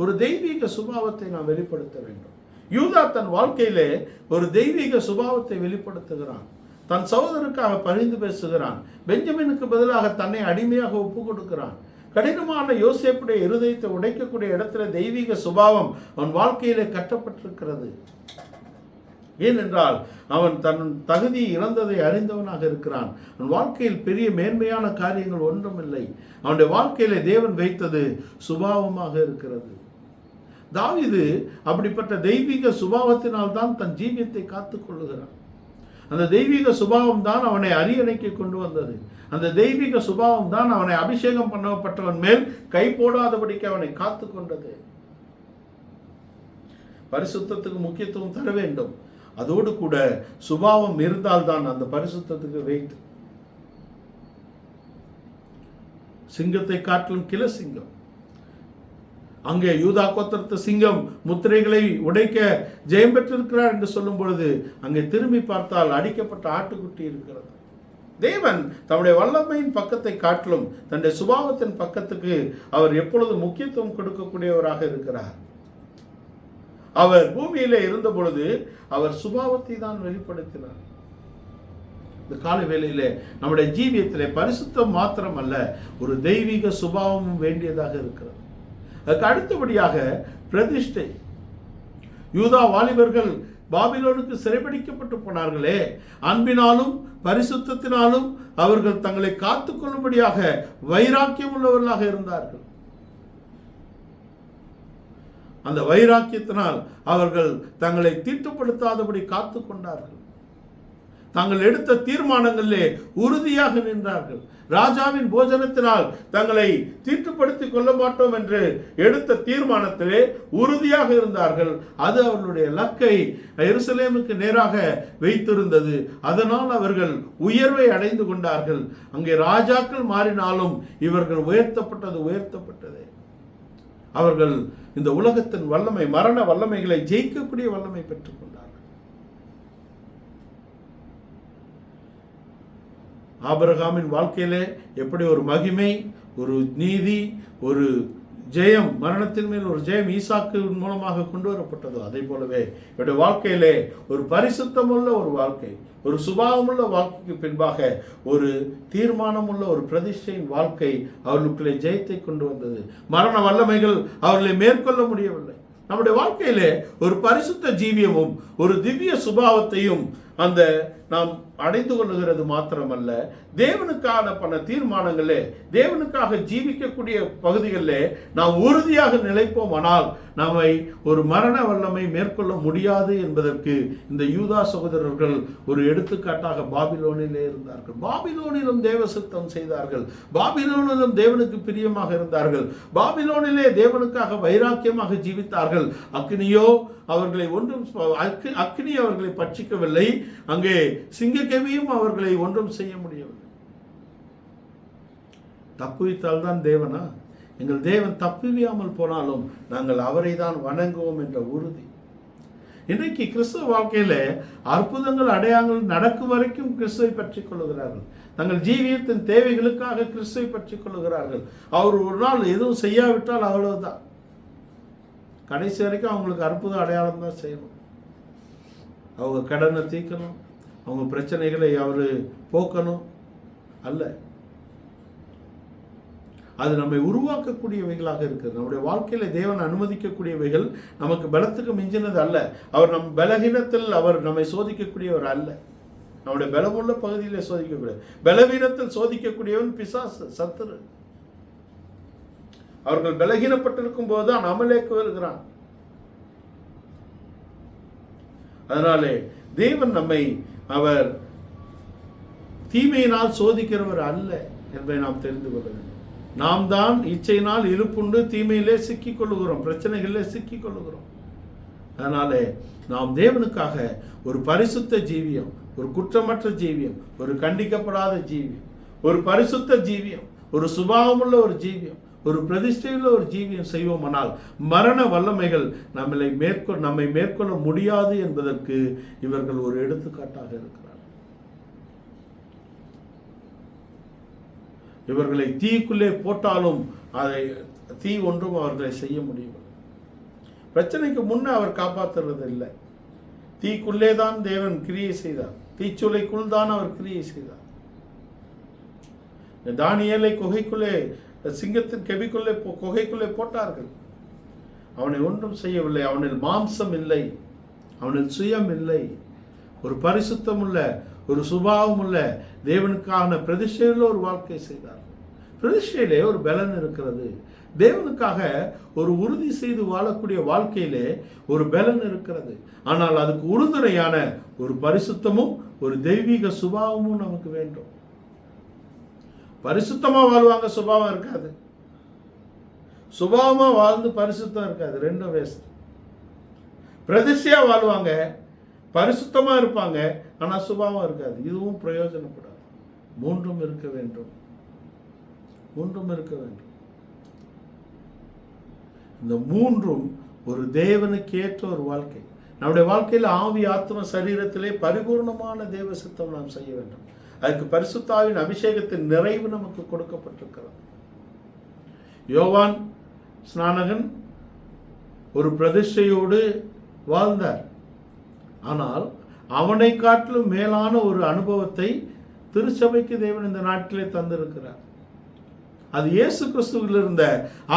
ஒரு தெய்வீக சுபாவத்தை நாம் வெளிப்படுத்த வேண்டும். யூதா தன் வாழ்க்கையிலே ஒரு தெய்வீக சுபாவத்தை வெளிப்படுத்துகிறான். தன் சகோதரருக்காக பரிந்து பேசுகிறான். பெஞ்சமினுக்கு பதிலாக தன்னை அடிமையாக ஒப்பு கொடுக்கிறான். கடினமான யோசேப்புடைய இருதயத்தை உடைக்கக்கூடிய இடத்துல தெய்வீக சுபாவம் அவன் வாழ்க்கையிலே கட்டப்பட்டிருக்கிறது. ஏனென்றால் அவன் தன் தகுதி இழந்ததை அறிந்தவனாக இருக்கிறான். அவன் வாழ்க்கையில் பெரிய மேன்மையான காரியங்கள் ஒன்றுமில்லை. அவனுடைய வாழ்க்கையிலே தேவன் வைத்தது சுபாவமாக இருக்கிறது. தாவீது அப்படிப்பட்ட தெய்வீக சுபாவத்தினால் தான் தன் ஜீவியத்தை காத்துக் கொள்ளுகிறான். அந்த தெய்வீக சுபாவம் தான் அவனை அரியணைக்கு கொண்டு வந்தது. அந்த தெய்வீக சுபாவம் தான் அவனை அபிஷேகம் பண்ணப்பட்டவன் மேல் கை போடாதபடிக்கு அவனை காத்து கொண்டது. பரிசுத்தத்துக்கு முக்கியத்துவம் தர வேண்டும். அதோடு கூட சுபாவம் இருந்தால்தான் அந்த பரிசுத்தத்துக்கு வெயிட். சிங்கத்தை காட்டிலும் கிள சிங்கம். அங்கே யூதா கோத்திரத்து சிங்கம் முத்திரைகளை உடைக்க ஜெயம் பெற்றிருக்கிறார் என்று சொல்லும் பொழுது அங்கே திரும்பி பார்த்தால் அடிக்கப்பட்ட ஆட்டுக்குட்டி இருக்கிறது. தேவன் தன்னுடைய வல்லமையின் பக்கத்தை காட்டிலும் தன்னுடைய சுபாவத்தின் பக்கத்துக்கு அவர் எப்பொழுது முக்கியத்துவம் கொடுக்கக்கூடியவராக இருக்கிறார். அவர் பூமியிலே இருந்த பொழுது அவர் சுபாவத்தை தான் வெளிப்படுத்தினார். இந்த காலை வேளையிலே நம்முடைய ஜீவியத்திலே பரிசுத்தம் மாத்திரம் அல்ல, ஒரு தெய்வீக சுபாவமும் வேண்டியதாக இருக்கிறது. அதுக்கு அடுத்தபடியாக பிரதிஷ்டை. யூதா வாலிபர்கள் பாபிலோனுக்கு சிறைபிடிக்கப்பட்டு போனார்களே, அன்பினாலும் பரிசுத்தத்தினாலும் அவர்கள் தங்களை காத்துக்கொள்ளும்படியாக வைராக்கியம் உள்ளவர்களாக இருந்தார்கள். அந்த வைராக்கியத்தினால் அவர்கள் தங்களை தீட்டுப்படுத்தாதபடி காத்து கொண்டார்கள். தாங்கள் எடுத்த தீர்மானங்களிலே உறுதியாக நின்றார்கள். ராஜாவின் போஜனத்தினால் தங்களை தீட்டுப்படுத்திக் கொள்ள மாட்டோம் என்று எடுத்த தீர்மானத்திலே உறுதியாக இருந்தார்கள். அது அவர்களுடைய இலக்கை எருசலேமுக்கு நேராக வைத்திருந்தது. அதனால் அவர்கள் உயர்வை அடைந்து கொண்டார்கள். அங்கே ராஜாக்கள் மாறினாலும் இவர்கள் உயர்த்தப்பட்டதே. அவர்கள் இந்த உலகத்தின் வல்லமை, மரண வல்லமைகளை ஜெயிக்கக்கூடிய வல்லமை பெற்றுக் கொண்டார்கள். ஆபிரகாமின் வாழ்க்கையிலே எப்படி ஒரு மகிமை, ஒரு நீதி, ஒரு ஜெயம், மரணத்தின் மேல் ஒரு ஜெயம் ஈசாக்கு மூலமாக கொண்டு வரப்பட்டதோ அதே போலவே இவருடைய வாழ்க்கையிலே ஒரு பரிசுத்தமுள்ள ஒரு வாழ்க்கை, ஒரு சுபாவமுள்ள வாழ்க்கைக்கு பின்பாக ஒரு தீர்மானமுள்ள ஒரு பிரதிஷ்டையின் வாழ்க்கை அவர்களுக்குள்ளே ஜெயத்தை கொண்டு வந்தது. மரண வல்லமைகள் அவர்களை மேற்கொள்ள முடியவில்லை. நம்முடைய வாழ்க்கையிலே ஒரு பரிசுத்த ஜீவியமும் ஒரு திவ்ய சுபாவத்தையும் அந்த நாம் அடைந்து கொள்ளுகிறது மாத்திரமல்ல, தேவனுக்கான பல தீர்மானங்களே, தேவனுக்காக ஜீவிக்கக்கூடிய பகுதிகளிலே நாம் உறுதியாக நிலைப்போம். ஆனால் நம்மை ஒரு மரண வல்லமை மேற்கொள்ள முடியாது என்பதற்கு இந்த யூதா சகோதரர்கள் ஒரு எடுத்துக்காட்டாக பாபிலோனிலே இருந்தார்கள். பாபிலோனிலும் தேவ சித்தம் செய்தார்கள், பாபிலோனிலும் தேவனுக்கு பிரியமாக இருந்தார்கள், பாபிலோனிலே தேவனுக்காக வைராக்கியமாக ஜீவித்தார்கள். அக்னியோ அவர்களை ஒன்றும் அக்னி அவர்களை பட்சிக்கவில்லை, அங்கே சிங்கக்கவியும் அவர்களை ஒன்றும் செய்ய முடியவில்லை. தப்புவித்தால் தான் தேவனா? எங்கள் தேவன் தப்புவியாமல் போனாலும் நாங்கள் அவரை தான் வணங்குவோம் என்ற உறுதி. இன்றைக்கு கிறிஸ்துவ வாழ்க்கையில அற்புதங்கள் அடையாளங்கள் நடக்கும் வரைக்கும் கிறிஸ்துவை பற்றி கொள்ளுகிறார்கள். தங்கள் ஜீவியத்தின் தேவைகளுக்காக கிறிஸ்துவை பற்றி கொள்ளுகிறார்கள். அவர் ஒரு நாள் எதுவும் செய்யாவிட்டால் அவ்வளவுதான், கடைசி வரைக்கும் அவங்களுக்கு அற்புத அடையாளம் தான் செய்யணும். அவங்க கடனை தீர்க்கணும், அவங்க பிரச்சனைகளை அவர் போக்கணும் அல்ல. அது நம்மை உருவாக்கக்கூடியவைகளாக இருக்குது. நம்முடைய வாழ்க்கையில தேவன் அனுமதிக்கக்கூடியவைகள் நமக்கு பலத்துக்கு மிஞ்சினது அல்ல. அவர் நம் பலகீனத்தில் அவர் நம்மை சோதிக்கக்கூடியவர் அல்ல. நம்முடைய பலமுள்ள பகுதியிலே சோதிக்கக்கூடிய, பலவீனத்தில் சோதிக்கக்கூடியவன் பிசாசு, சத்துரு. அவர்கள் பலகீனப்பட்டிருக்கும் போதுதான் அமலேக்கு வருகிறான். அதனாலே தேவன் நம்மை அவர் தீமையினால் சோதிக்கிறவர் அல்ல என்பதை நாம் தெரிந்து கொள்ள வேண்டும். நாம் தான் இச்சையினால் இருப்புண்டு தீமையிலே சிக்கிக் கொள்ளுகிறோம், பிரச்சனைகளிலே சிக்கிக் கொள்ளுகிறோம். அதனாலே நாம் தேவனுக்காக ஒரு பரிசுத்த ஜீவியம், ஒரு குற்றமற்ற ஜீவியம், ஒரு கண்டிக்கப்படாத ஜீவியம், ஒரு பரிசுத்த ஜீவியம், ஒரு சுபாவமுள்ள ஒரு ஜீவியம், ஒரு பிரதிஷ்டையுள்ள ஒரு ஜீவியம் செய்வோமானால் மரண வல்லமைகள் நம்மை மேற்கொள்ள முடியாது என்பதற்கு இவர்கள் ஒரு எடுத்துக்காட்டாக இருக்கிறார். இவர்களை தீக்குள்ளே போட்டாலும் அதை தீ ஒன்றும் அவர்களை செய்ய முடியவில்லை. பிரச்சனைக்கு முன்னே அவர் காப்பாற்றுறது இல்லை. தீக்குள்ளே தான் தேவன் கிரியை செய்தார், தீச்சுளைக்குள் தான் அவர் கிரியை செய்தார். தானியேலை குகைக்குள்ளே, சிங்கத்தின் கெபிக்குள்ளே குகைக்குள்ளே போட்டார்கள், அவனை ஒன்றும் செய்யவில்லை. அவனில் மாம்சம் இல்லை, அவனில் சுயம் இல்லை. ஒரு பரிசுத்தம் உள்ள, ஒரு சுபாவம் உள்ள, தேவனுக்கான பிரதிஷ்டையில் ஒரு வாழ்க்கை செய்தார். பிரதிஷ்டையிலே ஒரு பலன் இருக்கிறது. தேவனுக்காக ஒரு உறுதி செய்து வாழக்கூடிய வாழ்க்கையிலே ஒரு பலன் இருக்கிறது. ஆனால் அதுக்கு உறுதுணையான ஒரு பரிசுத்தமும் ஒரு தெய்வீக சுபாவமும் நமக்கு வேண்டும். பரிசுத்தமா வாழ்வாங்க, சுபாவம் இருக்காது. சுபாவமா வாழ்ந்து பரிசுத்தம் இருக்காது, ரெண்டும் வேஸ்ட். பிரதிஷ்டையா வாழ்வாங்க, பரிசுத்தமா இருப்பாங்க, ஆனா சுபாவம் இருக்காது. இதுவும் பிரயோஜனப்படாது. மூன்றும் இருக்க வேண்டும், மூன்றும் இருக்க வேண்டும். இந்த மூன்றும் ஒரு தேவனுக்கு ஏற்ற ஒரு வாழ்க்கை. நம்முடைய வாழ்க்கையில் ஆவி, ஆத்ம, சரீரத்திலே பரிபூர்ணமான தேவ சித்தம் நாம் செய்ய வேண்டும். அதுக்கு பரிசுத்தாவின் அபிஷேகத்தின் நிறைவு நமக்கு கொடுக்கப்பட்டிருக்கிறது. யோவான் ஸ்நானகன் ஒரு பிரதிஷ்டையோடு வாழ்ந்தார். ஆனால் அவனை காட்டிலும் மேலான ஒரு அனுபவத்தை திருச்சபைக்கு தேவன் இந்த நாட்களே தந்திருக்கிறார். அது இயேசு கிறிஸ்துவில் இருந்த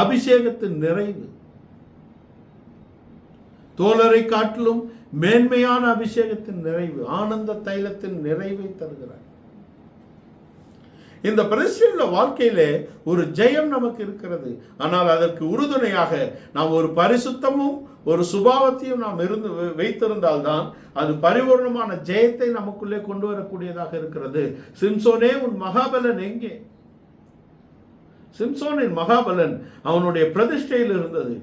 அபிஷேகத்தின் நிறைவு. தோழரை காட்டிலும் மேன்மையான அபிஷேகத்தின் நிறைவு, ஆனந்த தைலத்தின் நிறைவை தருகிறார். இந்த பிரதிஷ்டையுள்ள வாழ்க்கையிலே ஒரு ஜெயம் நமக்கு இருக்கிறது. ஆனால் அதற்கு உறுதுணையாக நாம் ஒரு பரிசுத்தமும் ஒரு சுபாவத்தையும் நாம் வைத்திருந்தால்தான் அது பரிபூர்ணமான ஜெயத்தை நமக்குள்ளே கொண்டு வரக்கூடியதாக இருக்கிறது. சிம்சோனே, உன் மகாபலன் எங்கே? சிம்சோனின் மகாபலன் அவனுடைய பிரதிஷ்டையில் இருந்தது.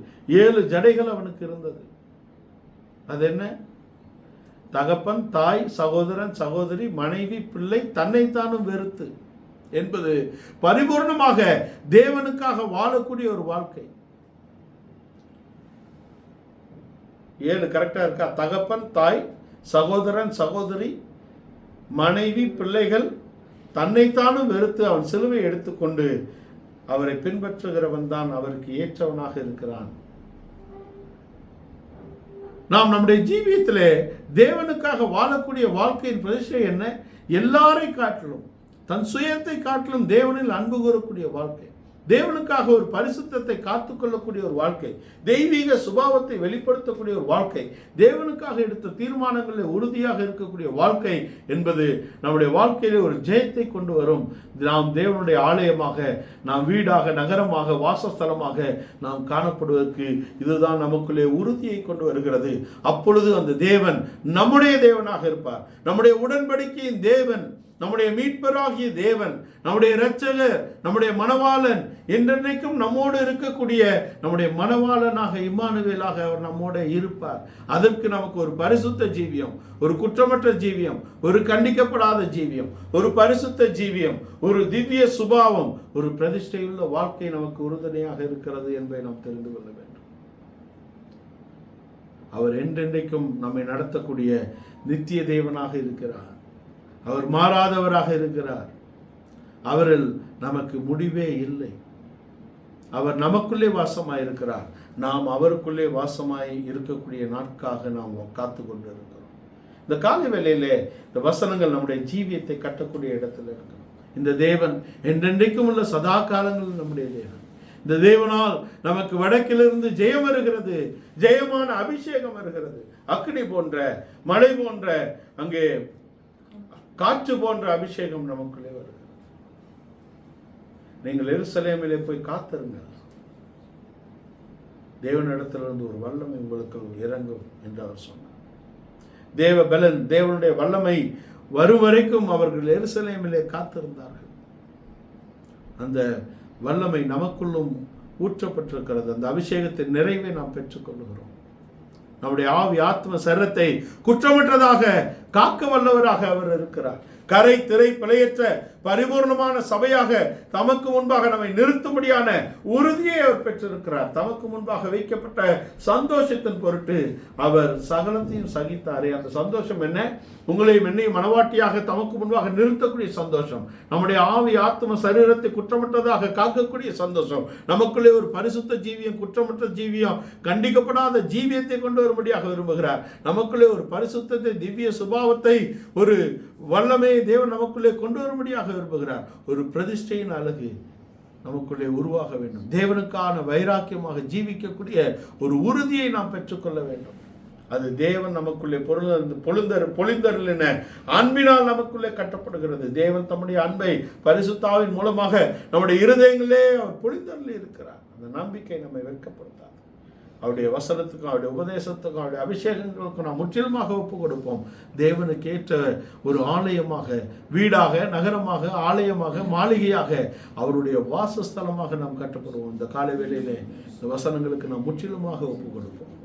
7 ஜடைகள் அவனுக்கு இருந்தது. அது என்ன? தகப்பன், தாய், சகோதரன், சகோதரி, மனைவி, பிள்ளை, தன்னைத்தானும் வெறுத்து என்பது பரிபூர்ணமாக தேவனுக்காக வாழக்கூடிய ஒரு வாழ்க்கை. 7 கரெக்டா இருக்கா? தகப்பன், தாய், சகோதரன், சகோதரி, மனைவி, பிள்ளைகள், தன்னைத்தானும் வெறுத்து அவன் சிலுவை எடுத்துக்கொண்டு அவரை பின்பற்றுகிறவன் தான் அவருக்கு ஏற்றவனாக இருக்கிறான். நாம் நம்முடைய ஜீவியத்திலே தேவனுக்காக வாழக்கூடிய வாழ்க்கையின் பிரதிஷ்டை என்ன? எல்லாரை காட்டிலும், தன் சுயத்தை காட்டிலும் தேவனில் அன்பு கூறக்கூடிய வாழ்க்கை. தேவனுக்காக ஒரு பரிசுத்தத்தை காத்துக்கொள்ளக்கூடிய ஒரு வாழ்க்கை, தெய்வீக சுபாவத்தை வெளிப்படுத்தக்கூடிய ஒரு வாழ்க்கை, தேவனுக்காக எடுத்த தீர்மானங்களில் உறுதியாக இருக்கக்கூடிய வாழ்க்கை என்பது நம்முடைய வாழ்க்கையிலே ஒரு ஜெயத்தை கொண்டு வரும். நாம் தேவனுடைய ஆலயமாக, நாம் வீடாக, நகரமாக, வாசஸ்தலமாக நாம் காணப்படுவதற்கு இதுதான் நமக்குள்ளே உறுதியை கொண்டு வருகிறது. அப்பொழுது அந்த தேவன் நம்முடைய தேவனாக இருப்பார். நம்முடைய உடன்படிக்கையின் தேவன், நம்முடைய மீட்பராகிய தேவன், நம்முடைய இரட்சகர், நம்முடைய மணவாளன், என்றென்றைக்கும் நம்மோடு இருக்கக்கூடிய நம்முடைய மணவாளனாக, இம்மானுவேலாக அவர் நம்மோடு இருப்பார். அதற்கு நமக்கு ஒரு பரிசுத்த ஜீவியம், ஒரு குற்றமற்ற ஜீவியம், ஒரு கண்டிக்கப்படாத ஜீவியம், ஒரு பரிசுத்த ஜீவியம், ஒரு திவ்ய சுபாவம், ஒரு பிரதிஷ்டையுள்ள வாழ்க்கை நமக்கு உறுதுணையாக இருக்கிறது என்பதை நாம் தெரிந்து கொள்ள வேண்டும். அவர் என்றென்றைக்கும் நம்மை நடத்தக்கூடிய நித்திய தேவனாக இருக்கிறார். அவர் மாறாதவராக இருக்கிறார். அவரில் நமக்கு முடிவே இல்லை. அவர் நமக்குள்ளே வாசமாய் இருக்கிறார். நாம் அவருக்குள்ளே வாசமாய் இருக்கக்கூடிய நாட்காக நாம் காத்து கொண்டு இருக்கிறோம். இந்த காலை வேளையிலே இந்த வசனங்கள் நம்முடைய ஜீவியத்தை கட்டக்கூடிய இடத்துல இருக்கிறோம். இந்த தேவன் என்றென்றைக்கும் உள்ள சதா காலங்களில் நம்முடைய தேவன். இந்த தேவனால் நமக்கு வடக்கிலிருந்து ஜெயம் வருகிறது, ஜெயமான அபிஷேகம் வருகிறது. அக்கினி போன்ற, மழை போன்ற, அங்கே காற்று போன்ற அபிஷேகம் நமக்குள்ளே வருகிறது. நீங்கள் எருசலேமிலே போய் காத்திருங்கள், தேவனிடத்திலிருந்து ஒரு வல்லமை உங்களுக்கு இறங்கும் என்று அவர் சொன்னார். தேவ பலன், தேவனுடைய வல்லமை வரும் வரைக்கும் அவர்கள் எருசலேமிலே காத்திருந்தார்கள். அந்த வல்லமை நமக்குள்ளும் ஊற்றப்பட்டிருக்கிறது. அந்த அபிஷேகத்தின் நிறைவை நாம் பெற்றுக்கொள்கிறோம். நம்முடைய ஆவி, ஆத்ம, சரீரத்தை குற்றமற்றதாக காக்க வல்லவராக அவர் இருக்கிறார். கரை திரை பிழையற்ற பரிபூர்ணமான சபையாக தமக்கு முன்பாக நம்மை நிறுத்தும்படியான உறுதியை அவர் பெற்றிருக்கிறார். தமக்கு முன்பாக வைக்கப்பட்ட சந்தோஷத்தின் பொருட்டு அவர் சகலத்தையும் சகித்தாரே. அந்த சந்தோஷம் என்ன? உங்களையும் என்னையும் மனவாட்டியாக தமக்கு முன்பாக நிறுத்தக்கூடிய சந்தோஷம், நம்முடைய ஆவி, ஆத்ம, சரீரத்தை குற்றமற்றதாக காக்கக்கூடிய சந்தோஷம், நமக்குள்ளே ஒரு பரிசுத்த ஜீவியம், குற்றமற்ற ஜீவியம், கண்டிக்கப்படாத ஜீவியத்தை கொண்டு வரும்படியாக விரும்புகிறார். நமக்குள்ளே ஒரு பரிசுத்தத்தை, திவ்ய சுபாவத்தை, ஒரு வல்லமையை தேவன் நமக்குள்ளே கொண்டு வரும்படியாக விரும்புகிறார். ஒரு பிரதிஷ்டையின் அழகு நமக்குள்ளே உருவாக வேண்டும். தேவனுக்கான வைராக்கியமாக ஜீவிக்கக்கூடிய ஒரு உறுதியை நாம் பெற்றுக்கொள்ள வேண்டும். அது தேவன் நமக்குள்ளே பொழிந்தருளின அன்பினால் நமக்குள்ளே கட்டப்படுகிறது. தேவன் தம்முடைய அன்பை பரிசுத்தாவின் மூலமாக நம்முடைய இருதயங்களே அவர் பொழிந்தருளி இருக்கிறார். அந்த நம்பிக்கை நம்மை வெட்கப்படுத்தாது. அவருடைய வசனத்துக்கும், அவருடைய உபதேசத்துக்கும், அவருடைய அபிஷேகங்களுக்கும் நாம் முற்றிலுமாக ஒப்பு கொடுப்போம். தேவனுக்கு ஏற்ற ஒரு ஆலயமாக, வீடாக, நகரமாக, ஆலயமாக, மாளிகையாக, அவருடைய வாசஸ்தலமாக நாம் கட்டப்படுவோம். இந்த காலை வேளையிலே இந்த வசனங்களுக்கு நாம் முற்றிலுமாக ஒப்பு கொடுப்போம்.